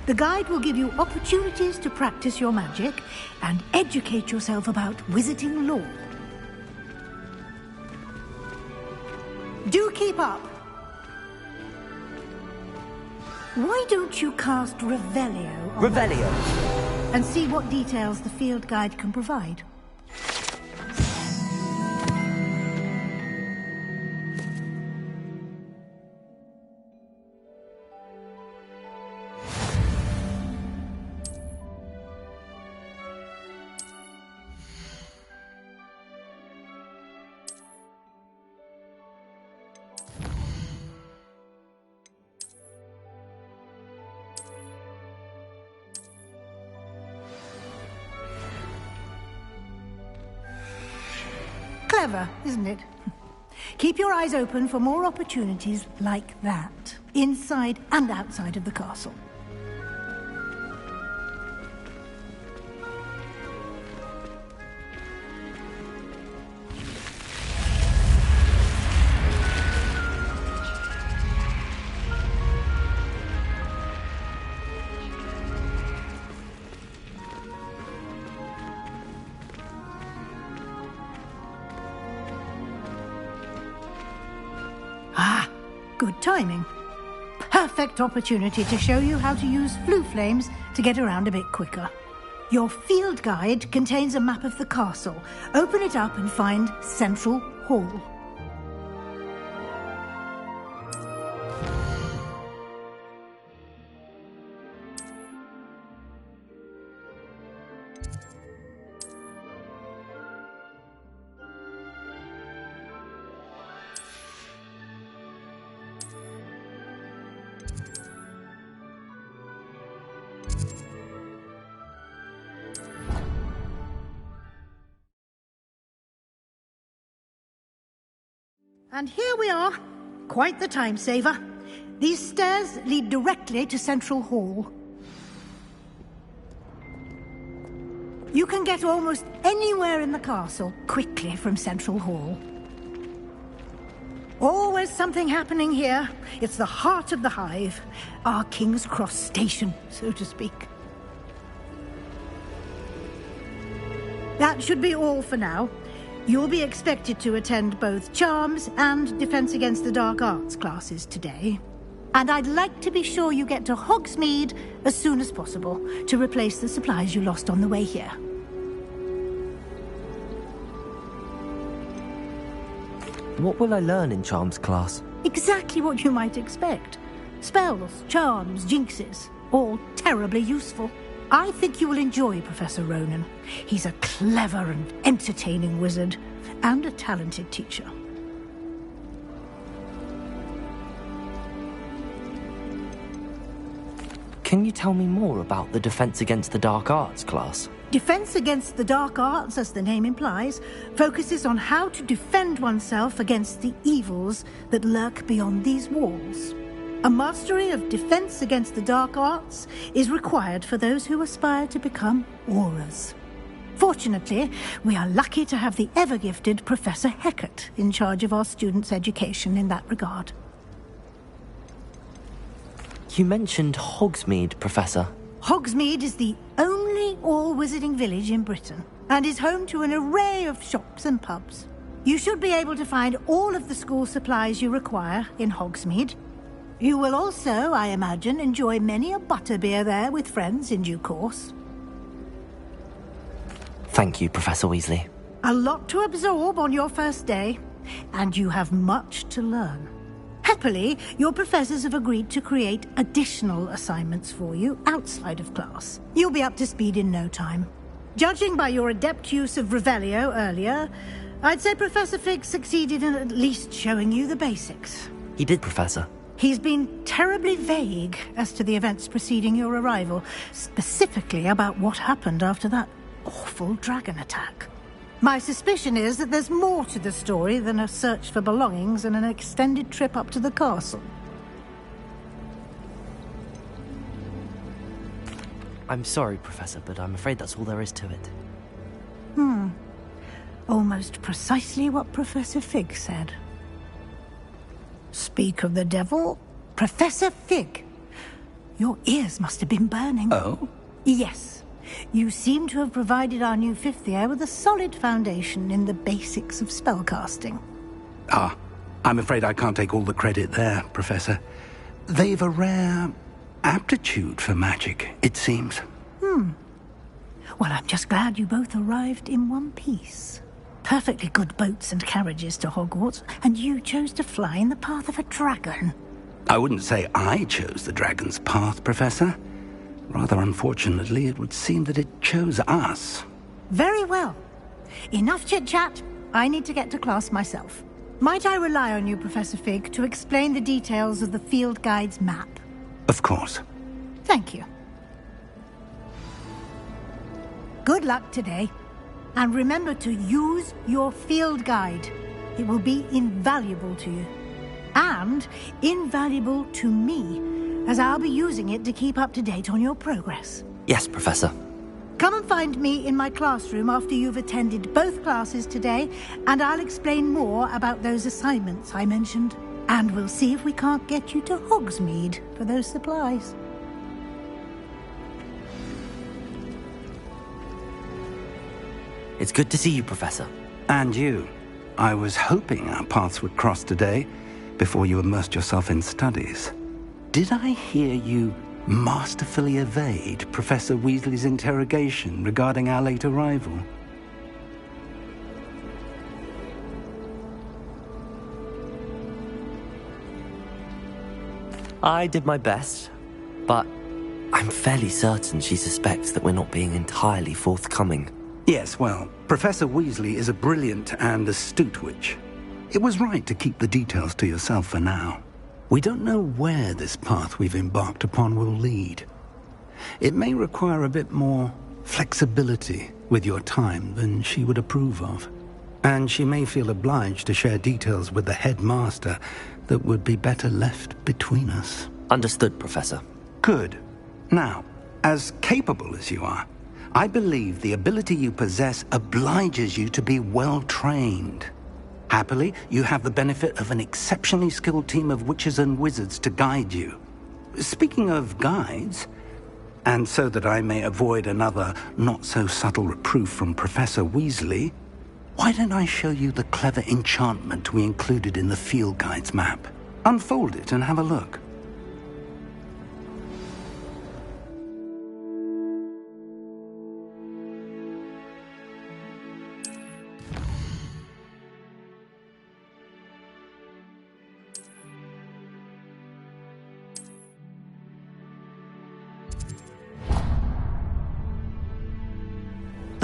The guide will give you opportunities to practice your magic and educate yourself about wizarding lore. Do keep up. Why don't you cast Revelio on Revelio. and see what details the field guide can provide? Clever, isn't it? Keep your eyes open for more opportunities like that, inside and outside of the castle. Good timing. Perfect opportunity to show you how to use flue flames to get around a bit quicker. Your field guide contains a map of the castle. Open it up and find Central Hall. And here we are. Quite the time saver. These stairs lead directly to Central Hall. You can get almost anywhere in the castle quickly from Central Hall. Always something happening here. It's the heart of the hive. Our King's Cross station, so to speak. That should be all for now. You'll be expected to attend both Charms and Defense Against the Dark Arts classes today. And I'd like to be sure you get to Hogsmeade as soon as possible to replace the supplies you lost on the way here. What will I learn in Charms class? Exactly what you might expect. Spells, charms, jinxes, all terribly useful. I think you will enjoy Professor Ronan. He's a clever and entertaining wizard, and a talented teacher. Can you tell me more about the Defense Against the Dark Arts class? Defense Against the Dark Arts, as the name implies, focuses on how to defend oneself against the evils that lurk beyond these walls. A mastery of Defense Against the Dark Arts is required for those who aspire to become Aurors. Fortunately, we are lucky to have the ever-gifted Professor Hecat in charge of our students' education in that regard. You mentioned Hogsmeade, Professor. Hogsmeade is the only all-wizarding village in Britain, and is home to an array of shops and pubs. You should be able to find all of the school supplies you require in Hogsmeade. You will also, I imagine, enjoy many a butterbeer there with friends in due course. Thank you, Professor Weasley. A lot to absorb on your first day, and you have much to learn. Happily, your professors have agreed to create additional assignments for you outside of class. You'll be up to speed in no time. Judging by your adept use of Revelio earlier, I'd say Professor Fig succeeded in at least showing you the basics. He did, Professor. He's been terribly vague as to the events preceding your arrival, specifically about what happened after that awful dragon attack. My suspicion is that there's more to the story than a search for belongings and an extended trip up to the castle. I'm sorry, Professor, but I'm afraid that's all there is to it. Almost precisely what Professor Fig said. Speak of the devil, Professor Fig. Your ears must have been burning. Oh? Yes. You seem to have provided our new fifth year with a solid foundation in the basics of spellcasting. Ah, I'm afraid I can't take all the credit there, Professor. They've a rare aptitude for magic, it seems. Well, I'm just glad you both arrived in one piece. Perfectly good boats and carriages to Hogwarts, and you chose to fly in the path of a dragon. I wouldn't say I chose the dragon's path, Professor. Rather unfortunately, it would seem that it chose us. Very well. Enough chit-chat. I need to get to class myself. Might I rely on you, Professor Fig, to explain the details of the field guide's map? Of course. Thank you. Good luck today. And remember to use your field guide. It will be invaluable to you. And invaluable to me, as I'll be using it to keep up to date on your progress. Yes, Professor. Come and find me in my classroom after you've attended both classes today, and I'll explain more about those assignments I mentioned. And we'll see if we can't get you to Hogsmeade for those supplies. It's good to see you, Professor. And you. I was hoping our paths would cross today, before you immersed yourself in studies. Did I hear you masterfully evade Professor Weasley's interrogation regarding our late arrival? I did my best, but I'm fairly certain she suspects that we're not being entirely forthcoming. Yes, well, Professor Weasley is a brilliant and astute witch. It was right to keep the details to yourself for now. We don't know where this path we've embarked upon will lead. It may require a bit more flexibility with your time than she would approve of. And she may feel obliged to share details with the headmaster that would be better left between us. Understood, Professor. Good. Now, as capable as you are, I believe the ability you possess obliges you to be well-trained. Happily, you have the benefit of an exceptionally skilled team of witches and wizards to guide you. Speaking of guides, and so that I may avoid another not-so-subtle reproof from Professor Weasley, why don't I show you the clever enchantment we included in the field guide's map? Unfold it and have a look.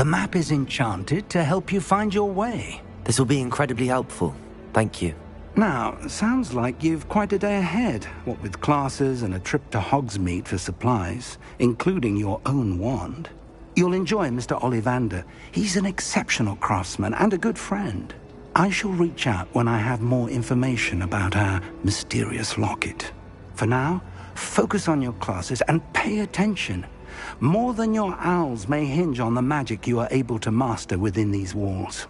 The map is enchanted to help you find your way. This will be incredibly helpful. Thank you. Now, sounds like you've quite a day ahead, what with classes and a trip to Hogsmeade for supplies, including your own wand. You'll enjoy Mr. Ollivander. He's an exceptional craftsman and a good friend. I shall reach out when I have more information about our mysterious locket. For now, focus on your classes and pay attention. More than your owls may hinge on the magic you are able to master within these walls.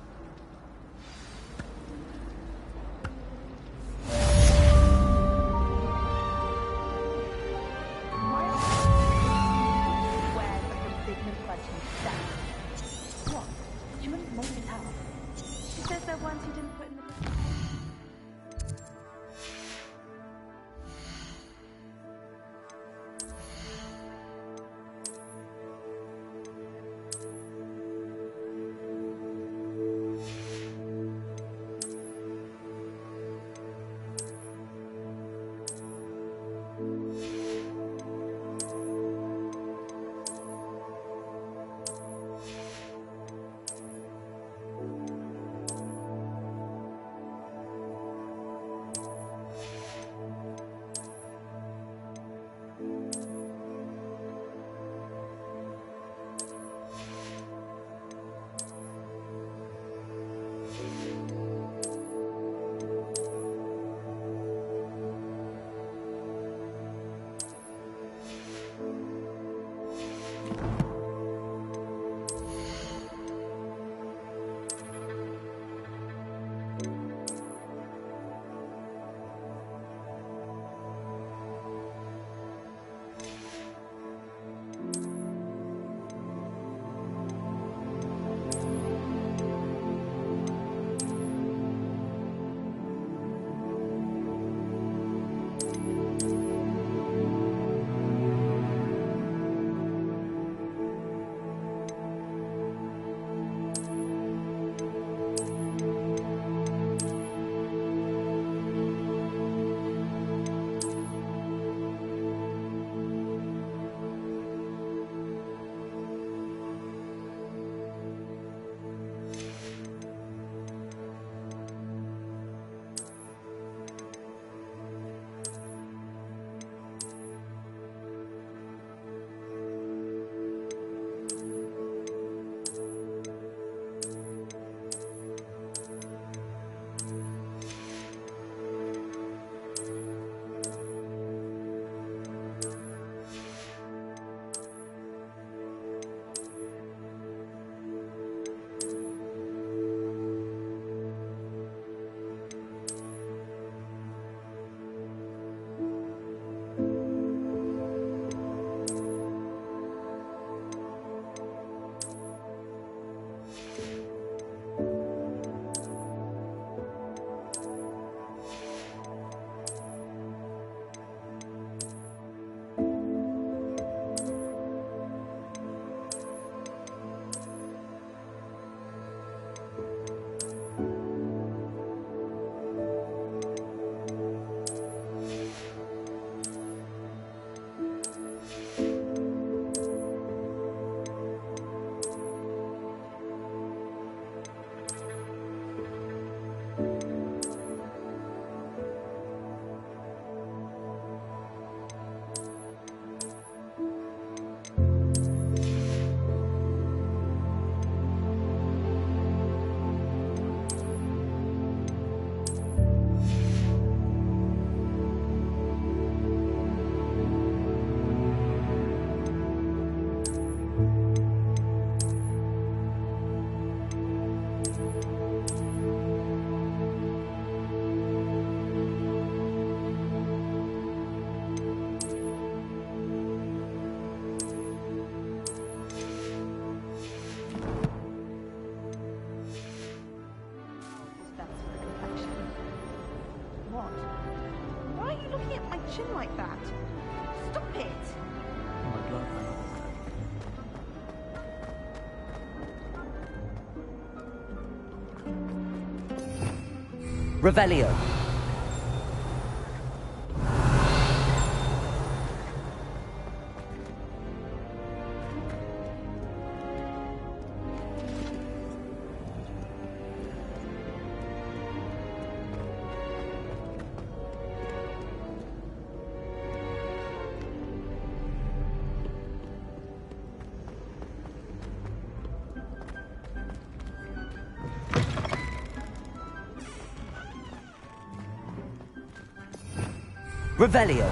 Revelio. Revelio.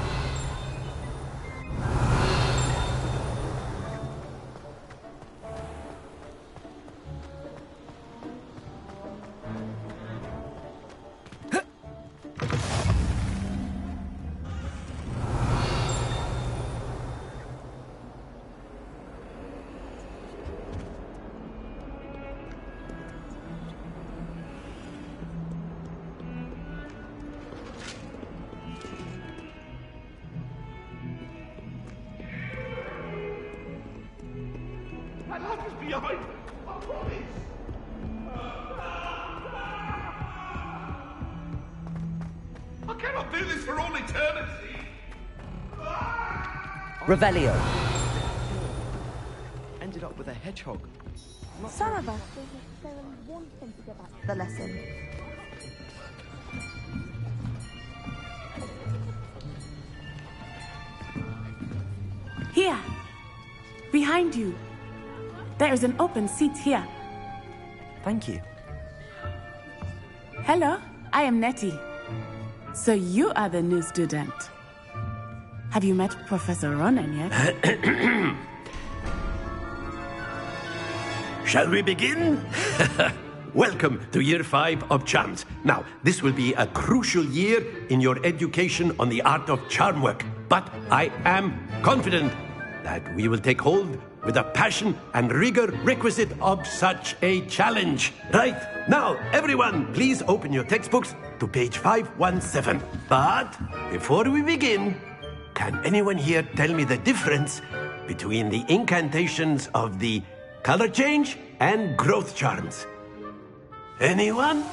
My life is behind. I promise. I cannot do this for all eternity. Revelio. Ended up with a hedgehog. Some of us want him to go back to the lesson. Here. Behind you. There is an open seat here. Thank you. Hello, I am Nettie. So you are the new student. Have you met Professor Ronan yet? Shall we begin? Welcome to Year 5 of Charms. Now, this will be a crucial year in your education on the art of charm work. But I am confident that we will take hold with the passion and rigor requisite of such a challenge. Right, now, everyone, please open your textbooks to page 517. But before we begin, can anyone here tell me the difference between the incantations of the color change and growth charms? Anyone?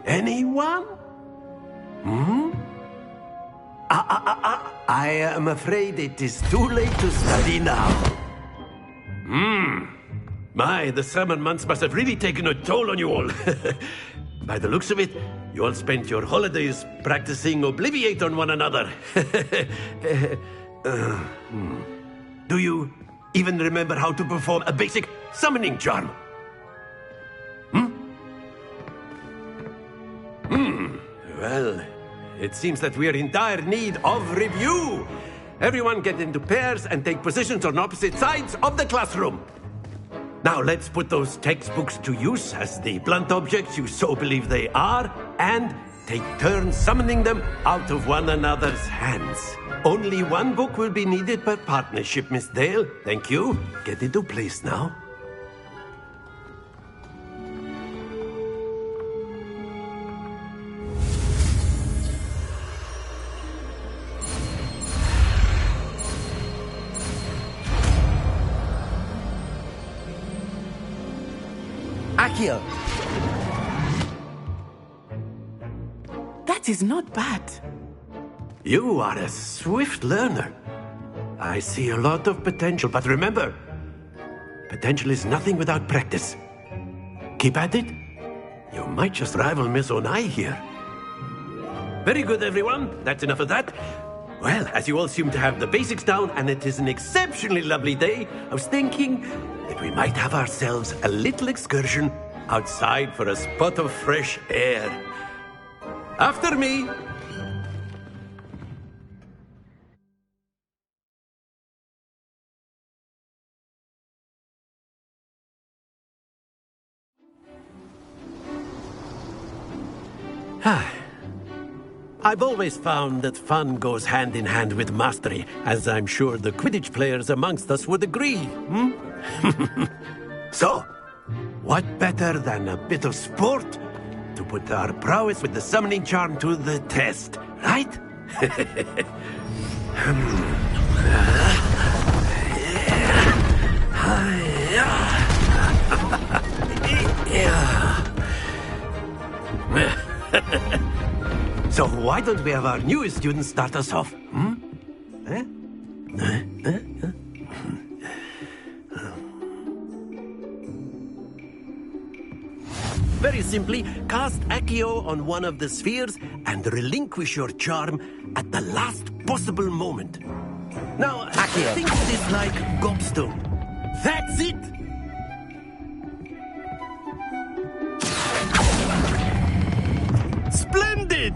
Anyone? I am afraid it is too late to study now. My, the summer months must have really taken a toll on you all. By the looks of it, you all spent your holidays practicing Obliviate on one another. Do you even remember how to perform a basic summoning charm? Well, it seems that we are in dire need of review. Everyone get into pairs and take positions on opposite sides of the classroom. Now let's put those textbooks to use as the blunt objects you so believe they are, and take turns summoning them out of one another's hands. Only one book will be needed per partnership, Miss Dale. Thank you. Get into place now. Accio. That is not bad. You are a swift learner. I see a lot of potential, but remember, potential is nothing without practice. Keep at it. You might just rival Miss Onai here. Very good, everyone. That's enough of that. Well, as you all seem to have the basics down, and it is an exceptionally lovely day, I was thinking that we might have ourselves a little excursion outside for a spot of fresh air. After me. I've always found that fun goes hand in hand with mastery, as I'm sure the Quidditch players amongst us would agree. So, what better than a bit of sport to put our prowess with the summoning charm to the test, right? Why don't we have our newest student start us off? Very simply, cast Accio on one of the spheres and relinquish your charm at the last possible moment. Now, Accio. Think of this like gobstone. That's it! Splendid!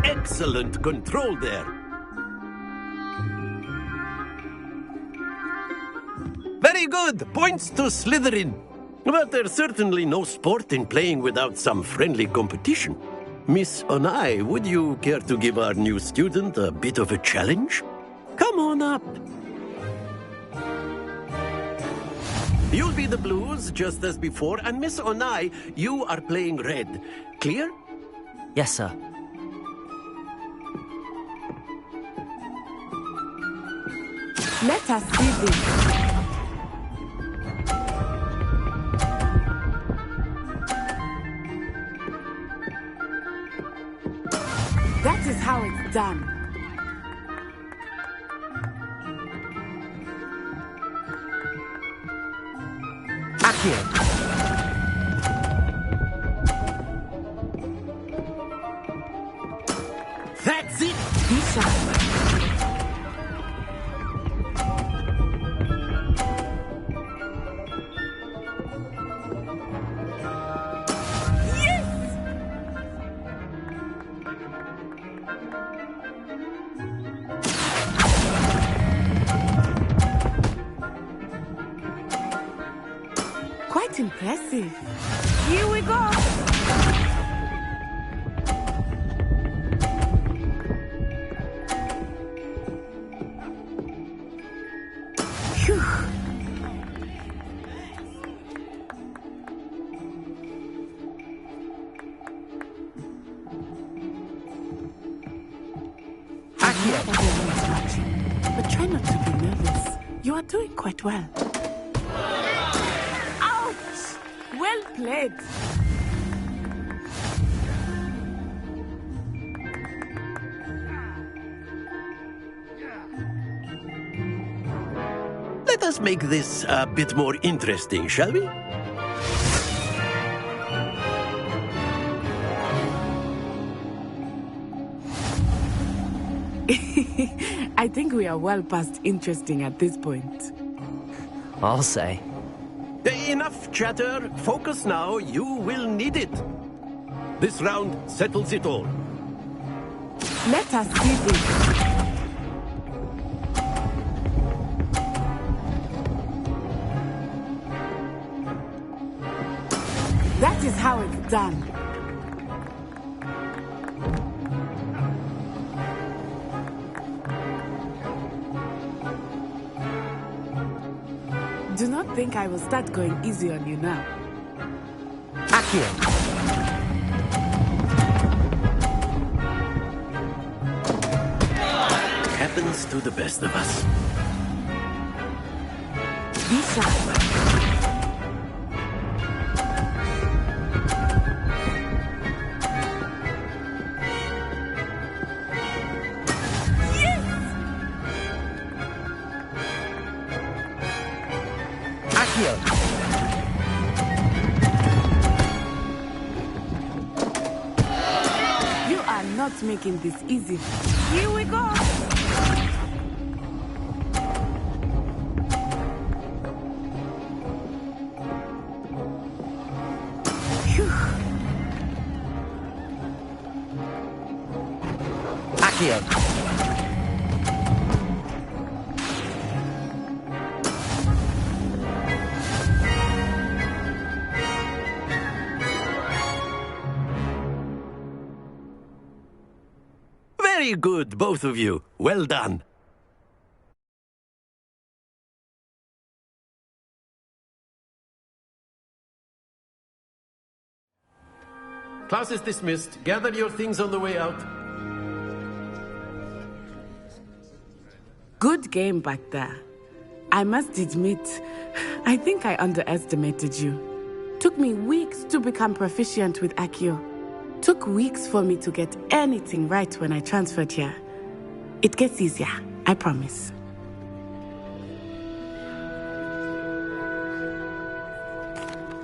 Excellent control there. Very good! Points to Slytherin. But there's certainly no sport in playing without some friendly competition. Miss Onai, would you care to give our new student a bit of a challenge? Come on up. You'll be the blues, just as before, and Miss Onai, you are playing red. Clear? Yes, sir. Let us see this. That is how it's done. Accio. That's it! Be sharp. Quite impressive. Here we go. Phew. Everyone's watching, but try not to be nervous. You are doing quite well. Well played. Let us make this a bit more interesting, shall we? I think we are well past interesting at this point. I'll say. Enough chatter. Focus now. You will need it. This round settles it all. Let us see this. That is how it's done. Do not think I will start going easy on you now. Accio. Happens to the best of us. Be sharp. You are not making this easy. Here we go. Phew. Accio. Very good, both of you. Well done. Class is dismissed. Gather your things on the way out. Good game back there. I must admit, I think I underestimated you. Took me weeks to become proficient with Accio. Took weeks for me to get anything right when I transferred here. It gets easier, I promise.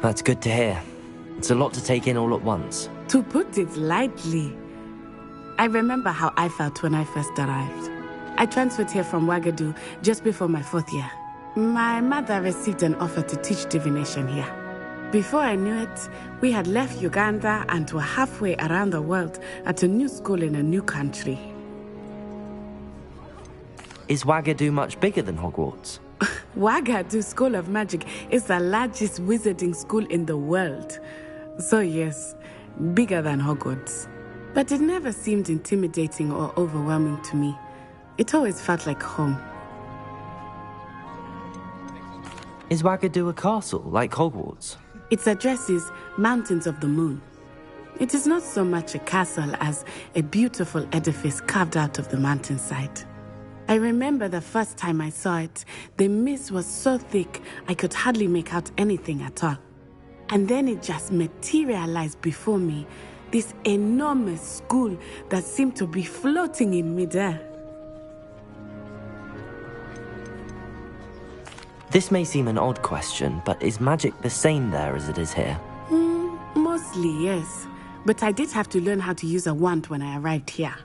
That's good to hear. It's a lot to take in all at once. To put it lightly, I remember how I felt when I first arrived. I transferred here from Wagadu just before my 4th year. My mother received an offer to teach divination here. Before I knew it, we had left Uganda and were halfway around the world at a new school in a new country. Is Wagadu much bigger than Hogwarts? Wagadu School of Magic is the largest wizarding school in the world. So yes, bigger than Hogwarts. But it never seemed intimidating or overwhelming to me. It always felt like home. Is Wagadu a castle, like Hogwarts? Its address is Mountains of the Moon. It is not so much a castle as a beautiful edifice carved out of the mountainside. I remember the first time I saw it, the mist was so thick I could hardly make out anything at all. And then it just materialized before me, this enormous school that seemed to be floating in midair. This may seem an odd question, but is magic the same there as it is here? Mostly, yes. But I did have to learn how to use a wand when I arrived here.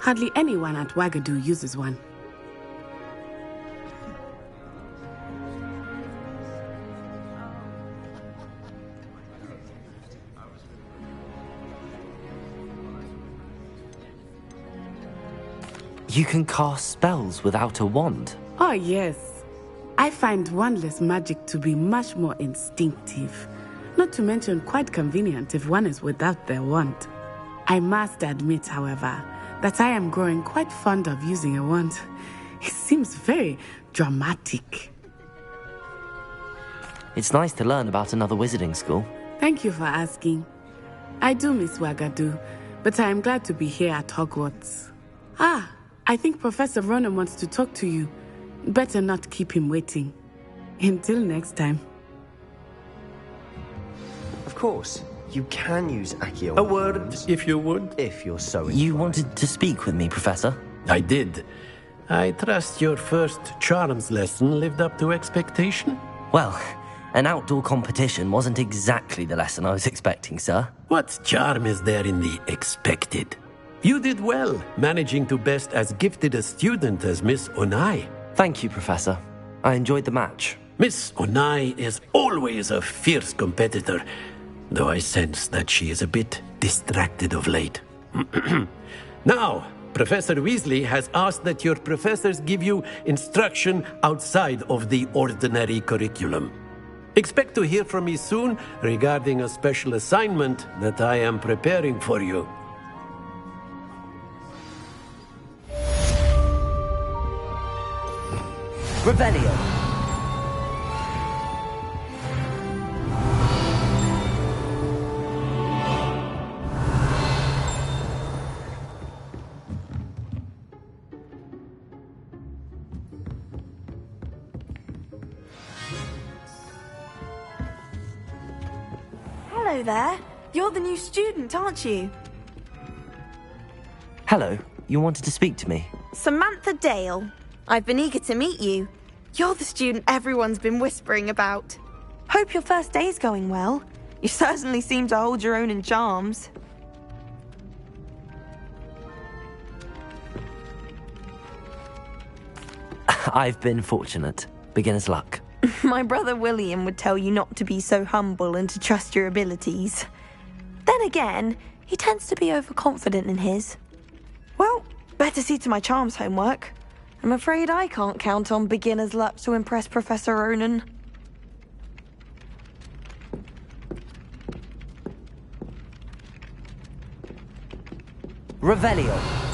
Hardly anyone at Wagadu uses one. You can cast spells without a wand? Oh, yes. I find wandless magic to be much more instinctive. Not to mention quite convenient if one is without their wand. I must admit, however, that I am growing quite fond of using a wand. It seems very dramatic. It's nice to learn about another wizarding school. Thank you for asking. I do miss Wagadu, but I am glad to be here at Hogwarts. I think Professor Ronan wants to talk to you. Better not keep him waiting. Until next time. Of course, you can use Accio. A word, if you would. If you're so inclined. You wanted to speak with me, Professor? I did. I trust your first charms lesson lived up to expectation? Well, an outdoor competition wasn't exactly the lesson I was expecting, sir. What charm is there in the expected? You did well, managing to best as gifted a student as Miss Onai. Thank you, Professor. I enjoyed the match. Miss Onai is always a fierce competitor, though I sense that she is a bit distracted of late. Now, Professor Weasley has asked that your professors give you instruction outside of the ordinary curriculum. Expect to hear from me soon regarding a special assignment that I am preparing for you. Revelio. Hello there. You're the new student, aren't you? Hello. You wanted to speak to me? Samantha Dale. I've been eager to meet you. You're the student everyone's been whispering about. Hope your first day's going well. You certainly seem to hold your own in charms. I've been fortunate. Beginner's luck. My brother William would tell you not to be so humble and to trust your abilities. Then again, he tends to be overconfident in his. Well, better see to my charms homework. I'm afraid I can't count on beginner's luck to impress Professor Ronan. Revelio.